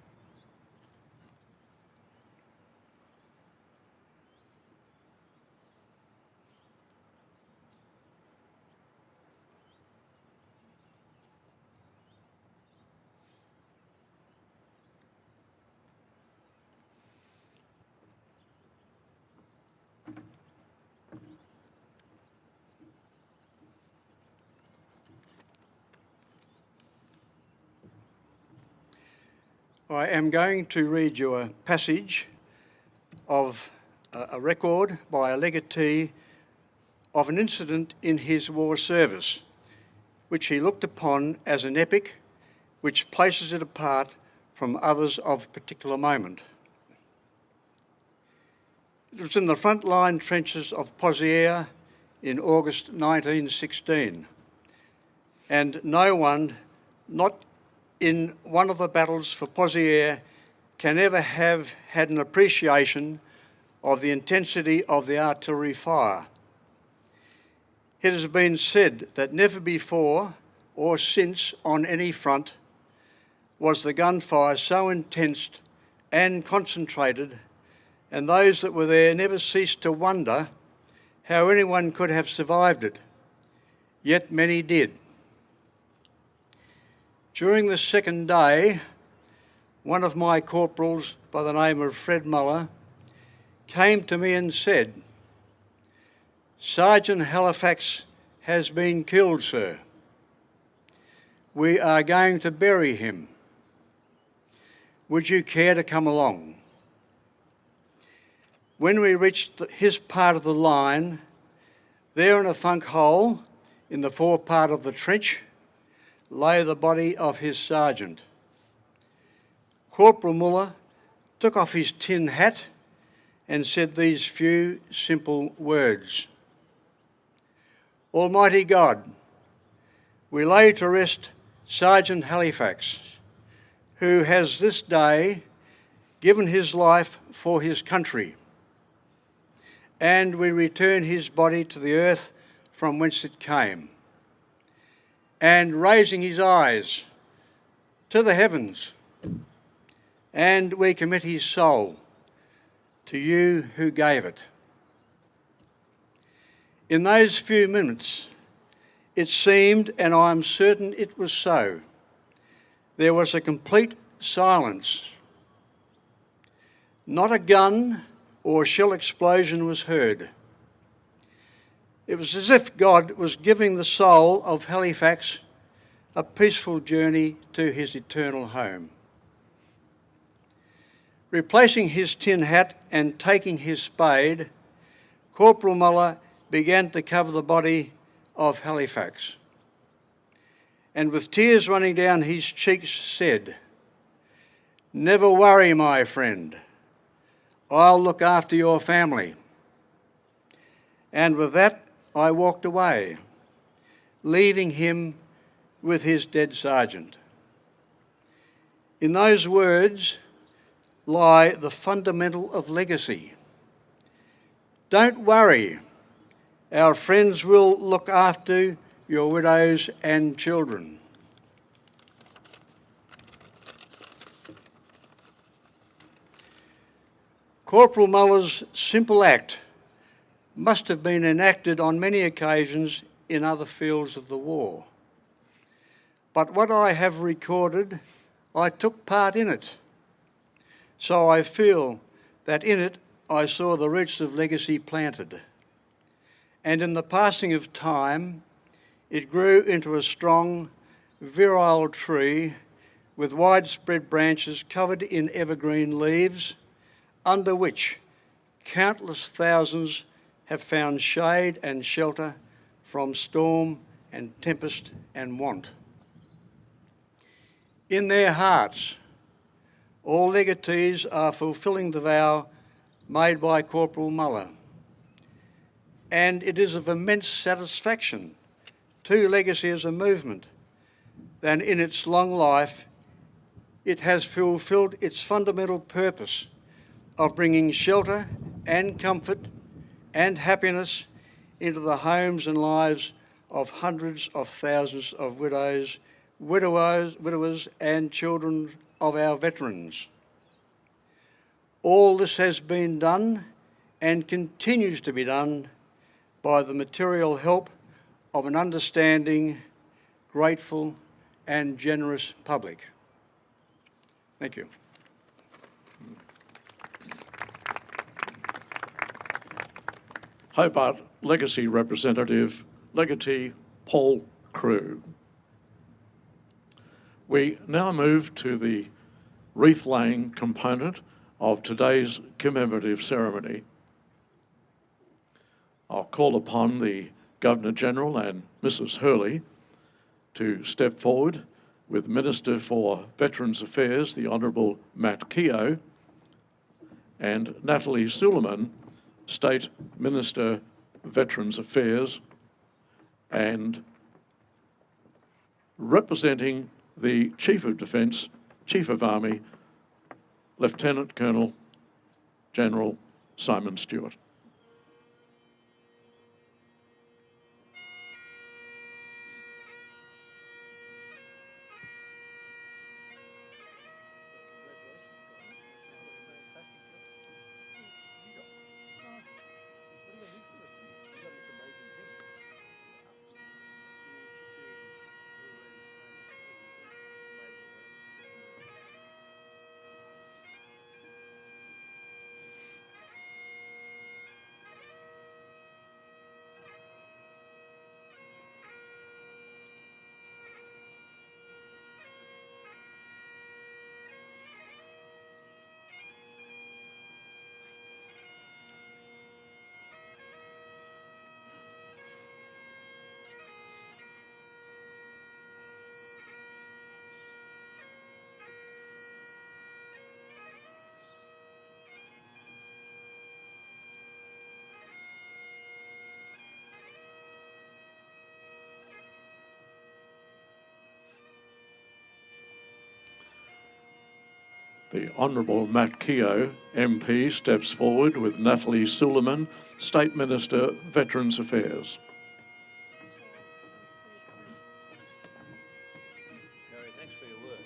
I am going to read you a passage of a record by a legatee of an incident in his war service, which he looked upon as an epic which places it apart from others of particular moment. It was in the front-line trenches of Pozieres in August 1916, and no one, not in one of the battles for Pozieres, can ever have had an appreciation of the intensity of the artillery fire. It has been said that never before or since on any front was the gunfire so intense and concentrated, and those that were there never ceased to wonder how anyone could have survived it, yet many did. During the second day, one of my corporals by the name of Fred Muller came to me and said, "Sergeant Halifax has been killed, sir. We are going to bury him. Would you care to come along?" When we reached his part of the line, there in a funk hole in the forepart of the trench lay the body of his sergeant. Corporal Muller took off his tin hat and said these few simple words: "Almighty God, we lay to rest Sergeant Halifax, who has this day given his life for his country, and we return his body to the earth from whence it came. And raising his eyes to the heavens, and we commit his soul to you who gave it." In those few minutes, it seemed, and I am certain it was so, there was a complete silence. Not a gun or shell explosion was heard. It was as if God was giving the soul of Halifax a peaceful journey to his eternal home. Replacing his tin hat and taking his spade, Corporal Muller began to cover the body of Halifax, and with tears running down his cheeks said, "Never worry, my friend. I'll look after your family." And with that, I walked away, leaving him with his dead sergeant. In those words lie the fundamental of legacy. Don't worry, our friends will look after your widows and children. Corporal Muller's simple act must have been enacted on many occasions in other fields of the war. But what I have recorded, I took part in it. So I feel that in it I saw the roots of legacy planted. And in the passing of time, it grew into a strong, virile tree with widespread branches covered in evergreen leaves, under which countless thousands have found shade and shelter from storm and tempest and want. In their hearts, all legatees are fulfilling the vow made by Corporal Muller, and it is of immense satisfaction to legacy as a movement that in its long life it has fulfilled its fundamental purpose of bringing shelter and comfort and happiness into the homes and lives of hundreds of thousands of widows, widowers and children of our veterans. All this has been done and continues to be done by the material help of an understanding, grateful and generous public. Thank you. Hobart Legacy Representative, Legatee Paul Crew. We now move to the wreath-laying component of today's commemorative ceremony. I'll call upon the Governor-General and Mrs Hurley to step forward with Minister for Veterans Affairs, the Honourable Matt Keogh, and Natalie Suleiman, State Minister, Veterans Affairs, and representing the Chief of Defence, Chief of Army, Lieutenant Colonel General Simon Stewart. The Honourable Matt Keogh, MP, steps forward with Natalie Suleiman, State Minister, Veterans Affairs. Mary, thanks for your words.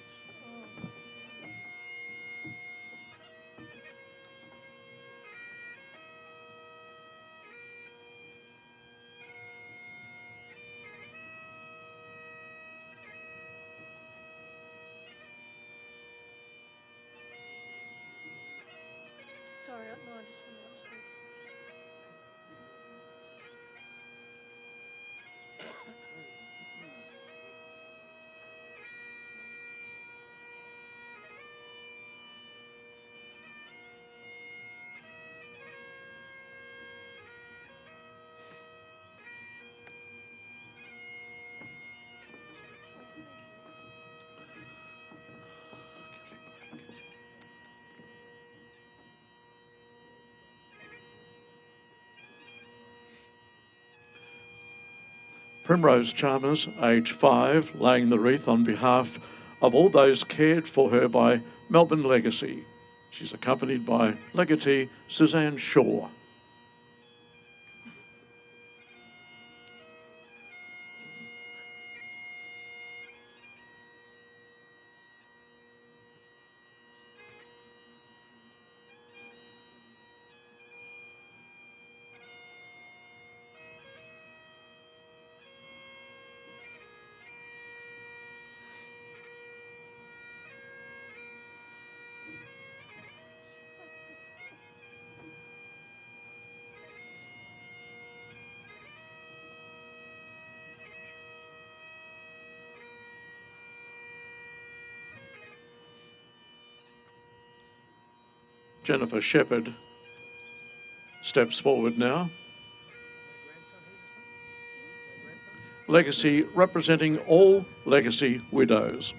Sorry, no, I just want to watch this. Primrose Chalmers, age 5, laying the wreath on behalf of all those cared for her by Melbourne Legacy. She's accompanied by Legatee Suzanne Shaw. Jennifer Shepherd steps forward now. Legacy representing all Legacy widows.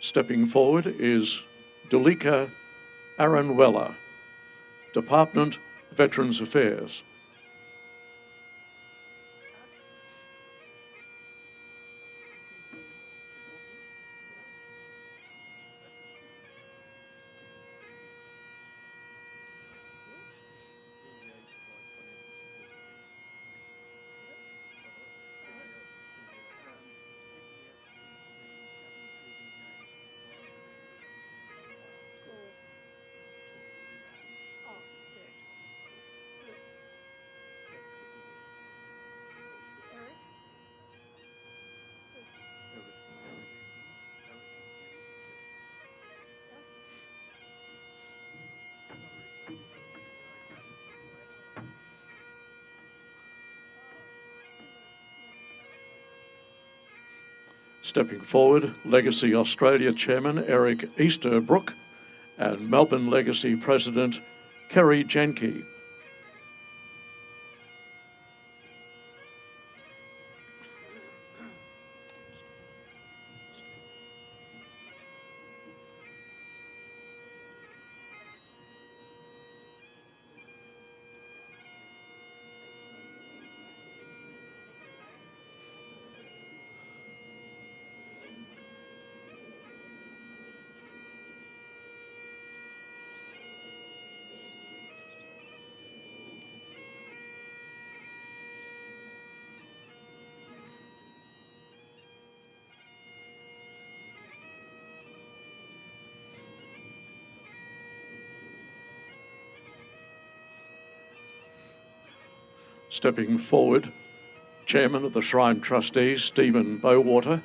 Stepping forward is Dulika Aranwella, Department, Veterans Affairs. Stepping forward, Legacy Australia Chairman Eric Easterbrook and Melbourne Legacy President Kerry Jenke. Stepping forward, Chairman of the Shrine Trustees, Stephen Bowater.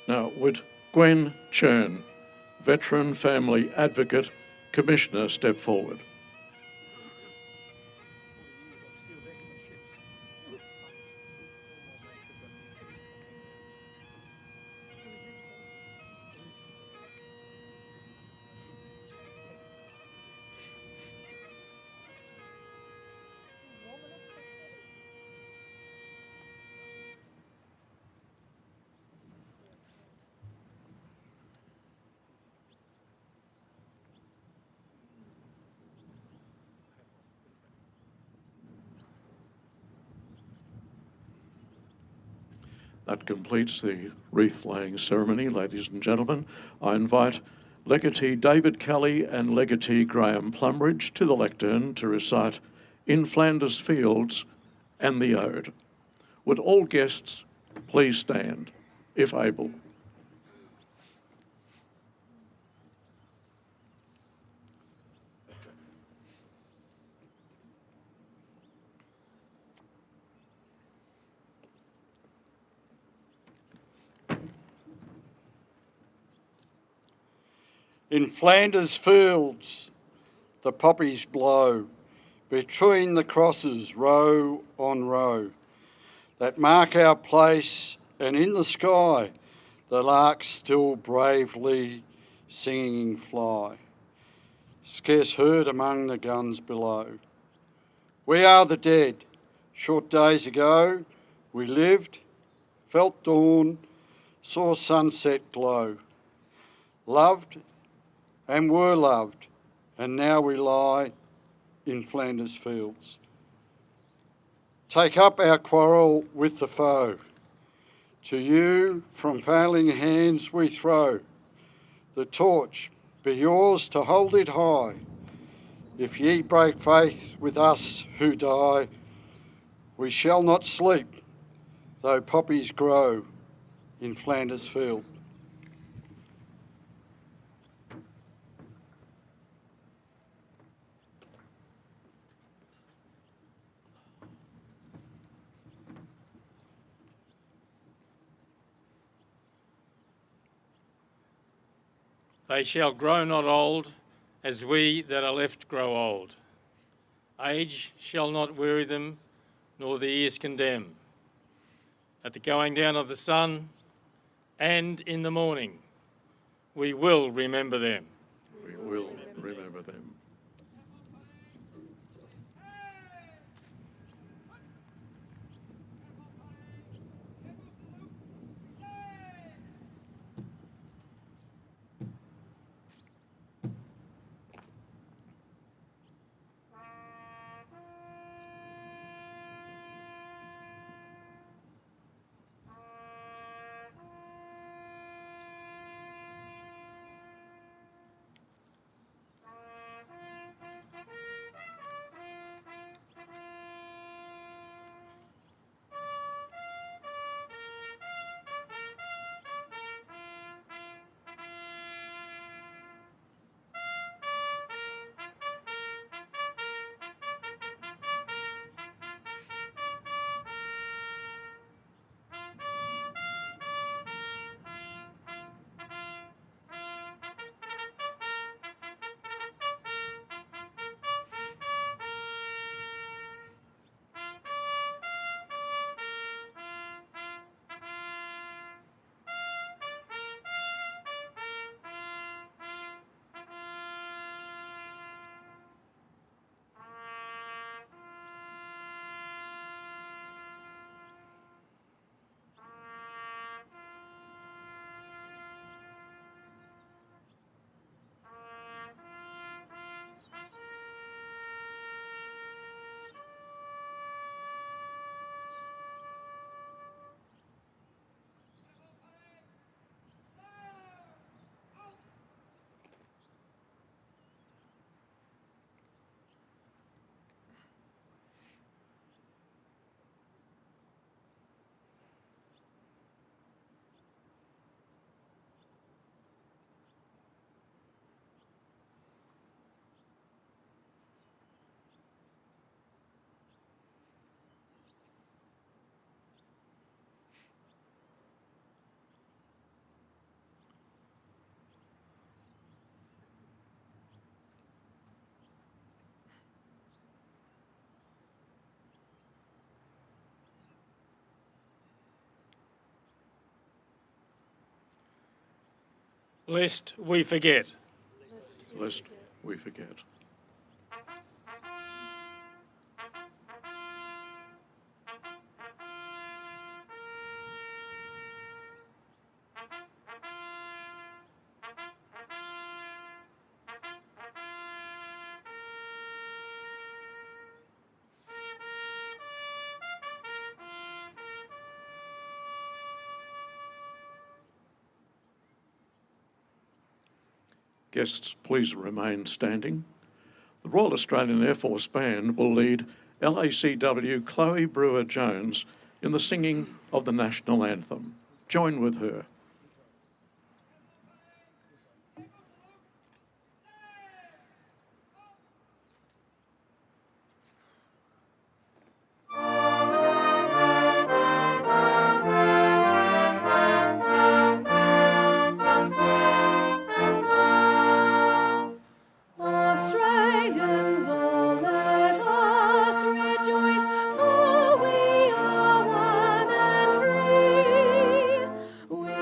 Now, would Gwen Churn, Veteran Family Advocate, Commissioner, step forward? That completes the wreath-laying ceremony, ladies and gentlemen. I invite Legatee David Kelly and Legatee Graham Plumridge to the lectern to recite In Flanders Fields and the Ode. Would all guests please stand, if able? In Flanders fields the poppies blow, between the crosses row on row, that mark our place, and in the sky the larks still bravely singing fly, scarce heard among the guns below. We are the dead. Short days ago we lived, felt dawn, saw sunset glow, loved and were loved, and now we lie in Flanders fields. Take up our quarrel with the foe, To you from failing hands we throw the torch, be yours to hold it high. If ye break faith with us who die, we shall not sleep, though poppies grow in Flanders field. They shall grow not old, as we that are left grow old. Age shall not weary them, nor the years condemn. At the going down of the sun, and in the morning, we will remember them. We will remember them. Lest we forget. Lest we forget. Guests, please remain standing. The Royal Australian Air Force Band will lead LACW Chloe Brewer-Jones in the singing of the National Anthem. Join with her. Australians, all let us rejoice, for we are one and free. We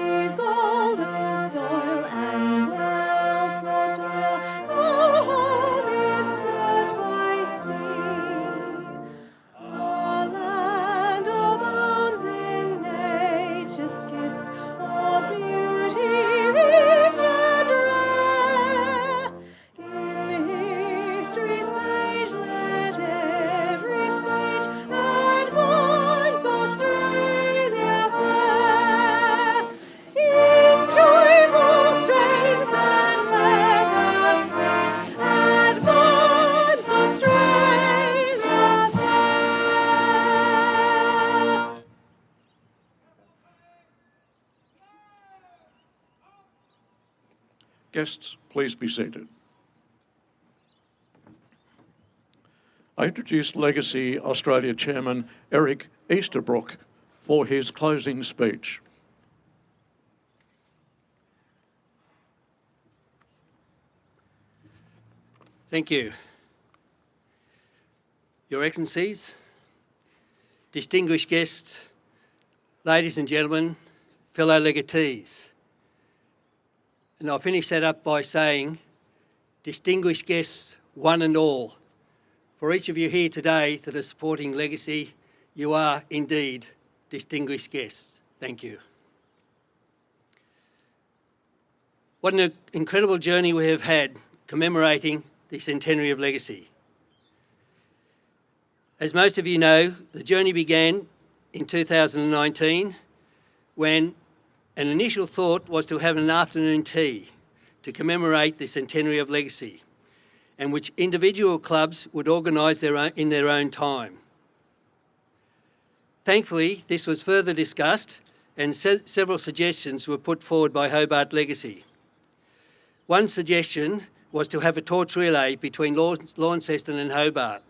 Guests, please be seated. I introduce Legacy Australia Chairman Eric Easterbrook for his closing speech. Thank you. Your Excellencies, distinguished guests, ladies and gentlemen, fellow legatees. And I'll finish that up by saying, distinguished guests, one and all, for each of you here today that are supporting Legacy, you are indeed distinguished guests. Thank you. What an incredible journey we have had commemorating the centenary of Legacy. As most of you know, the journey began in 2019 when an initial thought was to have an afternoon tea to commemorate the centenary of Legacy, and which individual clubs would organise in their own time. Thankfully, this was further discussed and several suggestions were put forward by Hobart Legacy. One suggestion was to have a torch relay between Launceston and Hobart.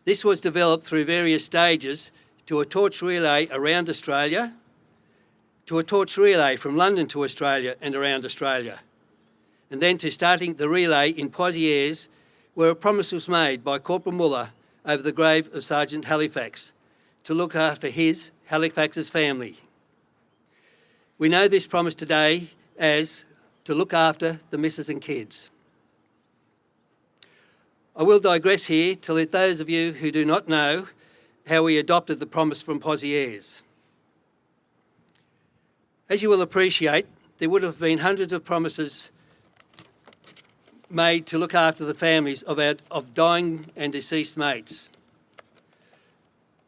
This was developed through various stages to a torch relay around Australia, to a torch relay from London to Australia and around Australia, and then to starting the relay in Poitiers, where a promise was made by Corporal Muller over the grave of Sergeant Halifax to look after Halifax's family. We know this promise today as to look after the missus and kids. I will digress here to let those of you who do not know how we adopted the promise from Poitiers. As you will appreciate, there would have been hundreds of promises made to look after the families of dying and deceased mates.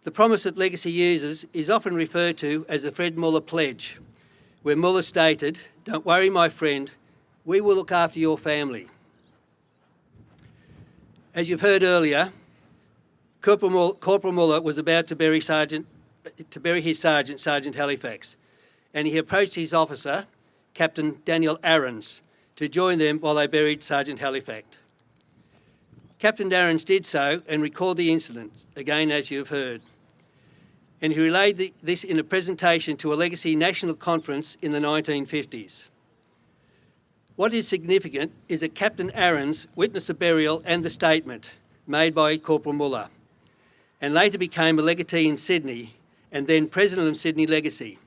The promise that Legacy uses is often referred to as the Fred Muller Pledge, where Muller stated, "Don't worry, my friend, we will look after your family." As you've heard earlier, Corporal Muller was about to bury his sergeant, Sergeant Halifax, and he approached his officer, Captain Daniel Aarons, to join them while they buried Sergeant Halifax. Captain Aarons did so and recalled the incident, again as you've heard, and he relayed this in a presentation to a Legacy national conference in the 1950s. What is significant is that Captain Aarons witnessed the burial and the statement made by Corporal Muller, and later became a legatee in Sydney and then President of Sydney Legacy.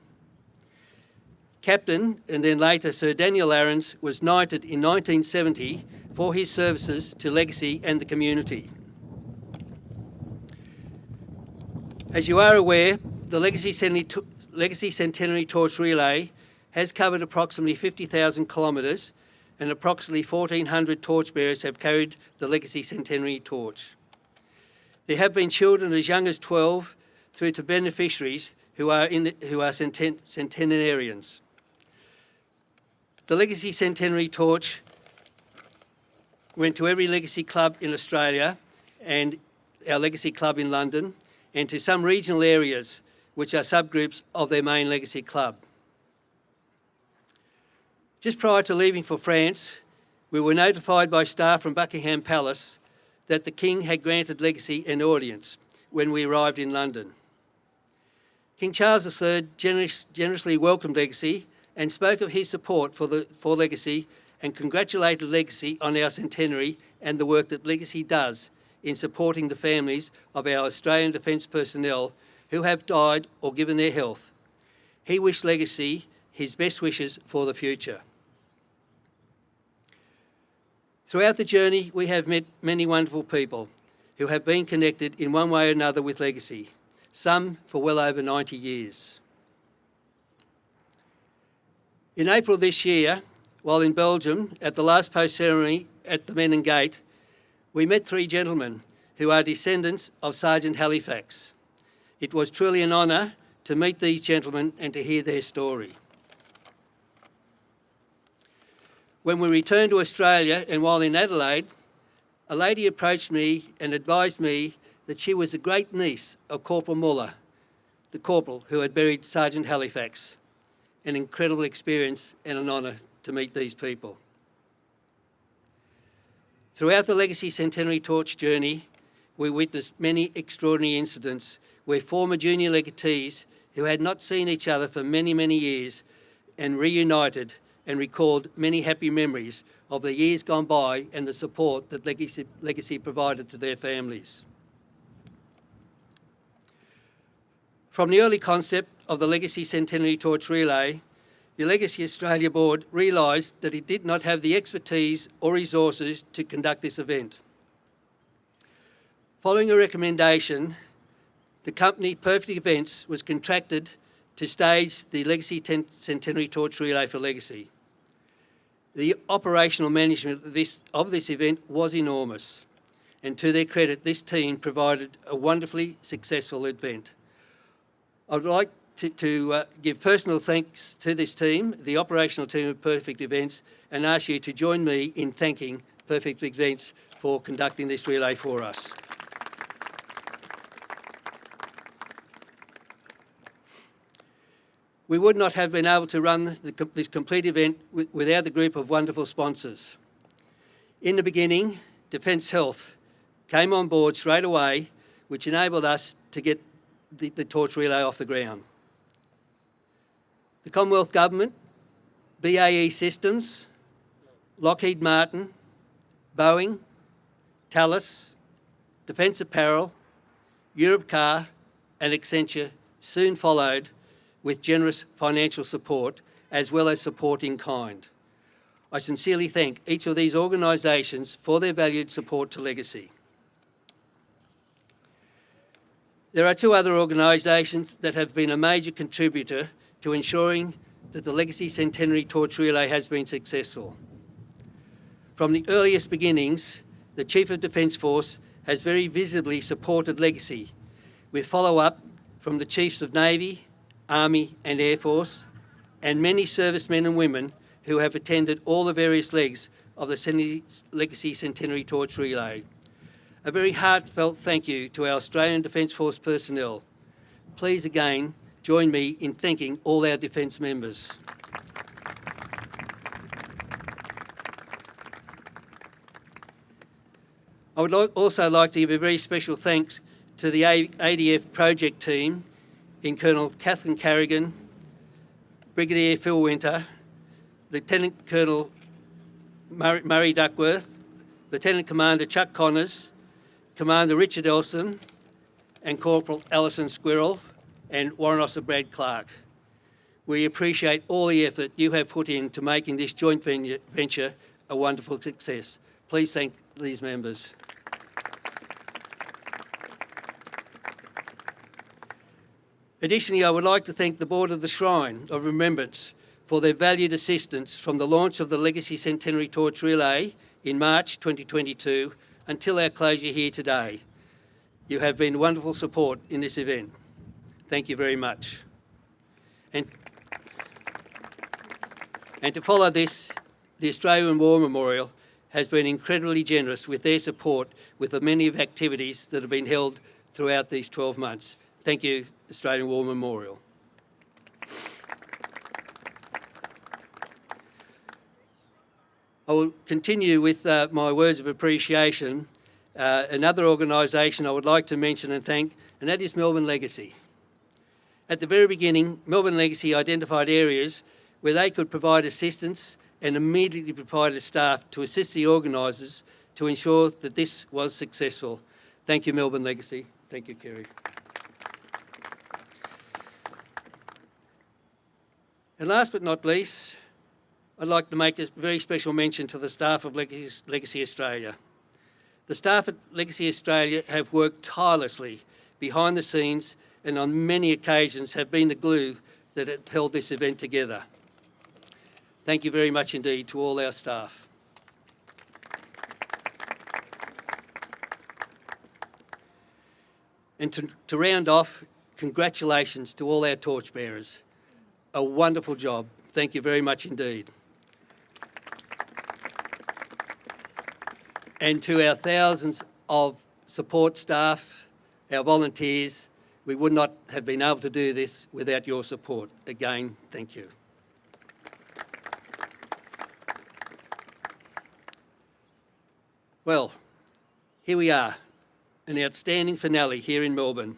Captain, and then later Sir Daniel Aarons, was knighted in 1970 for his services to Legacy and the community. As you are aware, the Legacy Centenary Torch Relay has covered approximately 50,000 kilometres, and approximately 1,400 torchbearers have carried the Legacy Centenary torch. There have been children as young as 12 through to beneficiaries who are centenarians. The Legacy Centenary torch went to every Legacy club in Australia and our Legacy club in London, and to some regional areas which are subgroups of their main Legacy club. Just prior to leaving for France, we were notified by staff from Buckingham Palace that the King had granted Legacy an audience when we arrived in London. King Charles III generously welcomed Legacy and spoke of his support for Legacy and congratulated Legacy on our centenary and the work that Legacy does in supporting the families of our Australian Defence personnel who have died or given their health. He wished Legacy his best wishes for the future. Throughout the journey, we have met many wonderful people who have been connected in one way or another with Legacy, some for well over 90 years. In April this year, while in Belgium at the last post ceremony at the Menin Gate, we met three gentlemen who are descendants of Sergeant Halifax. It was truly an honour to meet these gentlemen and to hear their story. When we returned to Australia and while in Adelaide, a lady approached me and advised me that she was a great niece of Corporal Muller, the corporal who had buried Sergeant Halifax. An incredible experience and an honour to meet these people. Throughout the Legacy Centenary Torch journey, we witnessed many extraordinary incidents where former junior legatees who had not seen each other for many, many years and reunited and recalled many happy memories of the years gone by and the support that Legacy provided to their families. From the early concept of the Legacy Centenary Torch Relay, the Legacy Australia Board realised that it did not have the expertise or resources to conduct this event. Following a recommendation, the company Perfect Events was contracted to stage the Legacy Centenary Torch Relay for Legacy. The operational management of this event was enormous, and to their credit, this team provided a wonderfully successful event. I would like to give personal thanks to this team, the operational team of Perfect Events, and ask you to join me in thanking Perfect Events for conducting this relay for us. We would not have been able to run this complete event without the group of wonderful sponsors. In the beginning, Defence Health came on board straight away, which enabled us to get the torch relay off the ground. The Commonwealth Government, BAE Systems, Lockheed Martin, Boeing, Thales, Defence Apparel, Europcar and Accenture soon followed with generous financial support as well as support in kind. I sincerely thank each of these organisations for their valued support to Legacy. There are two other organisations that have been a major contributor to ensuring that the Legacy Centenary Torch Relay has been successful. From the earliest beginnings, the Chief of Defence Force has very visibly supported Legacy, with follow-up from the Chiefs of Navy, Army and Air Force, and many servicemen and women who have attended all the various legs of the Legacy Centenary Torch Relay. A very heartfelt thank you to our Australian Defence Force personnel. Please again join me in thanking all our Defence members. I would also like to give a very special thanks to the ADF project team in Colonel Kathleen Carrigan, Brigadier Phil Winter, Lieutenant Colonel Murray Duckworth, Lieutenant Commander Chuck Connors, Commander Richard Elson, and Corporal Alison Squirrel, and Warrant Officer Brad Clark. We appreciate all the effort you have put into making this joint venture a wonderful success. Please thank these members. Additionally, I would like to thank the Board of the Shrine of Remembrance for their valued assistance from the launch of the Legacy Centenary Torch Relay in March 2022 until our closure here today. You have been wonderful support in this event. Thank you very much. And to follow this, the Australian War Memorial has been incredibly generous with their support with the many activities that have been held throughout these 12 months. Thank you, Australian War Memorial. I will continue with my words of appreciation. Another organisation I would like to mention and thank, and that is Melbourne Legacy. At the very beginning, Melbourne Legacy identified areas where they could provide assistance and immediately provided staff to assist the organisers to ensure that this was successful. Thank you, Melbourne Legacy. Thank you, Kerry. And last but not least, I'd like to make a very special mention to the staff of Legacy Australia. The staff at Legacy Australia have worked tirelessly behind the scenes and on many occasions have been the glue that have held this event together. Thank you very much indeed to all our staff. And to round off, congratulations to all our torchbearers. A wonderful job. Thank you very much indeed. And to our thousands of support staff, our volunteers, we would not have been able to do this without your support. Again, thank you. Well, here we are, an outstanding finale here in Melbourne,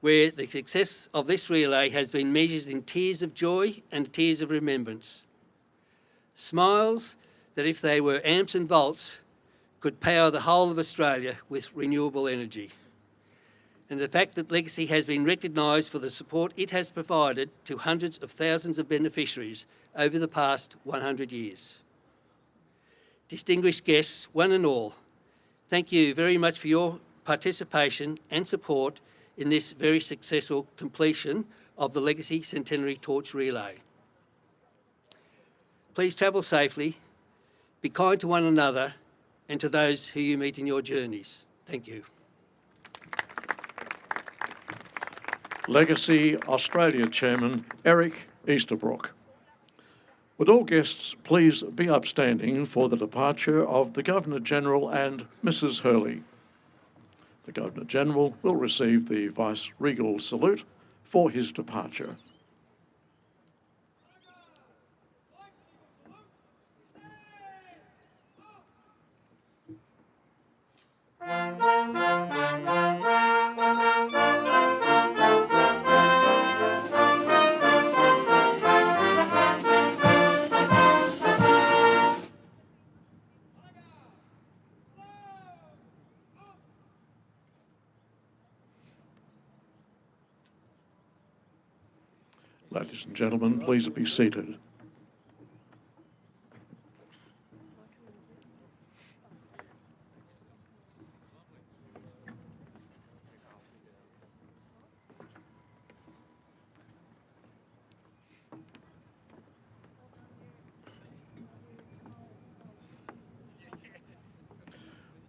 where the success of this relay has been measured in tears of joy and tears of remembrance. Smiles that, if they were amps and volts, could power the whole of Australia with renewable energy. And the fact that Legacy has been recognised for the support it has provided to hundreds of thousands of beneficiaries over the past 100 years. Distinguished guests, one and all, thank you very much for your participation and support in this very successful completion of the Legacy Centenary Torch Relay. Please travel safely, be kind to one another and to those who you meet in your journeys. Thank you. Legacy Australia Chairman Eric Easterbrook. Would all guests please be upstanding for the departure of the Governor-General and Mrs. Hurley. The Governor-General will receive the Vice-Regal salute for his departure. Ladies and gentlemen, please be seated.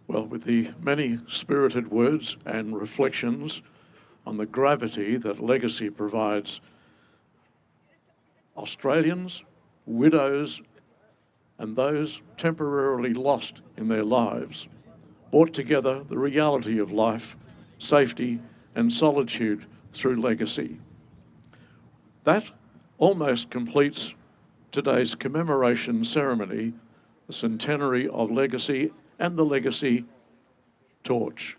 Well, with the many spirited words and reflections on the gravity that Legacy provides Australians, widows, and those temporarily lost in their lives, brought together the reality of life, safety, and solitude through Legacy. That almost completes today's commemoration ceremony, the Centenary of Legacy and the Legacy Torch.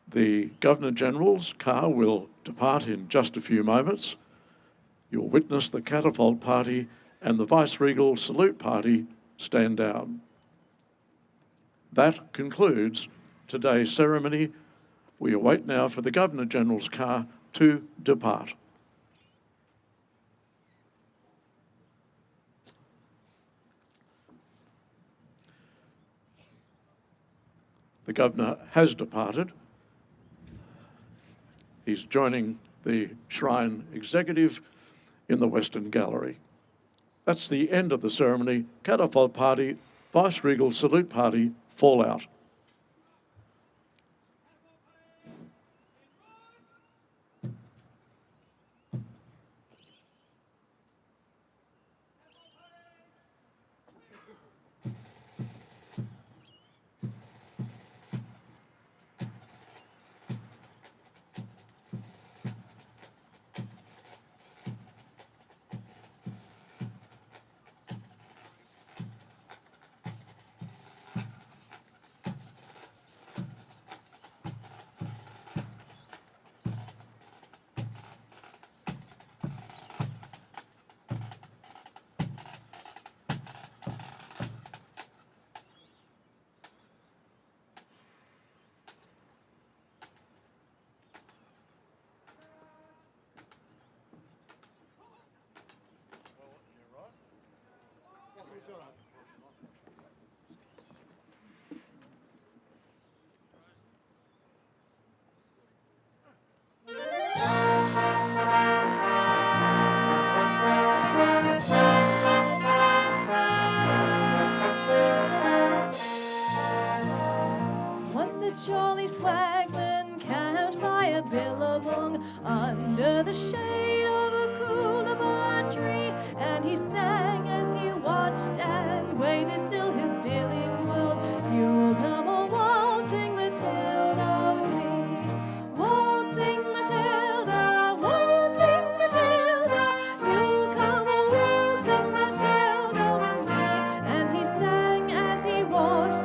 The Governor-General's car will depart in just a few moments. You'll witness the catapult party and the Vice-Regal salute party stand down. That concludes today's ceremony. We await now for the Governor-General's car to depart. The Governor has departed. He's joining the Shrine Executive in the Western Gallery. That's the end of the ceremony. Catapult party, Vice-Regal salute party, fall out. Once a jolly swagman camped by a billabong under the shade of a coolabah tree, and he sang as he watched and waited till his billy boiled. You'll come a waltzing Matilda with me, waltzing Matilda, waltzing Matilda. You'll come a waltzing Matilda with me, and he sang as he watched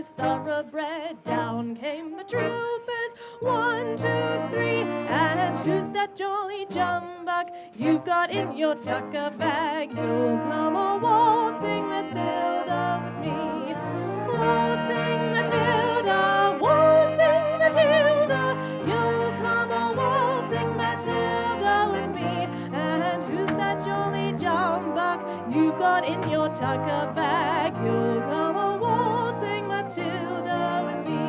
is thoroughbred. Down came the troopers, 1, 2, 3. And who's that jolly jumbuck you've got in your tucker bag? You'll come a waltzing Matilda with me. Waltzing Matilda, waltzing Matilda. You'll come a waltzing Matilda with me. And who's that jolly jumbuck you've got in your tucker bag? You'll come a waltzing Matilda with me.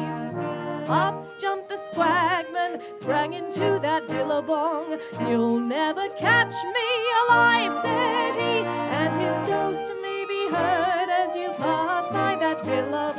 Up jumped the swagman, sprang into that billabong. You'll never catch me alive, said he, and his ghost may be heard as you pass by that billabong.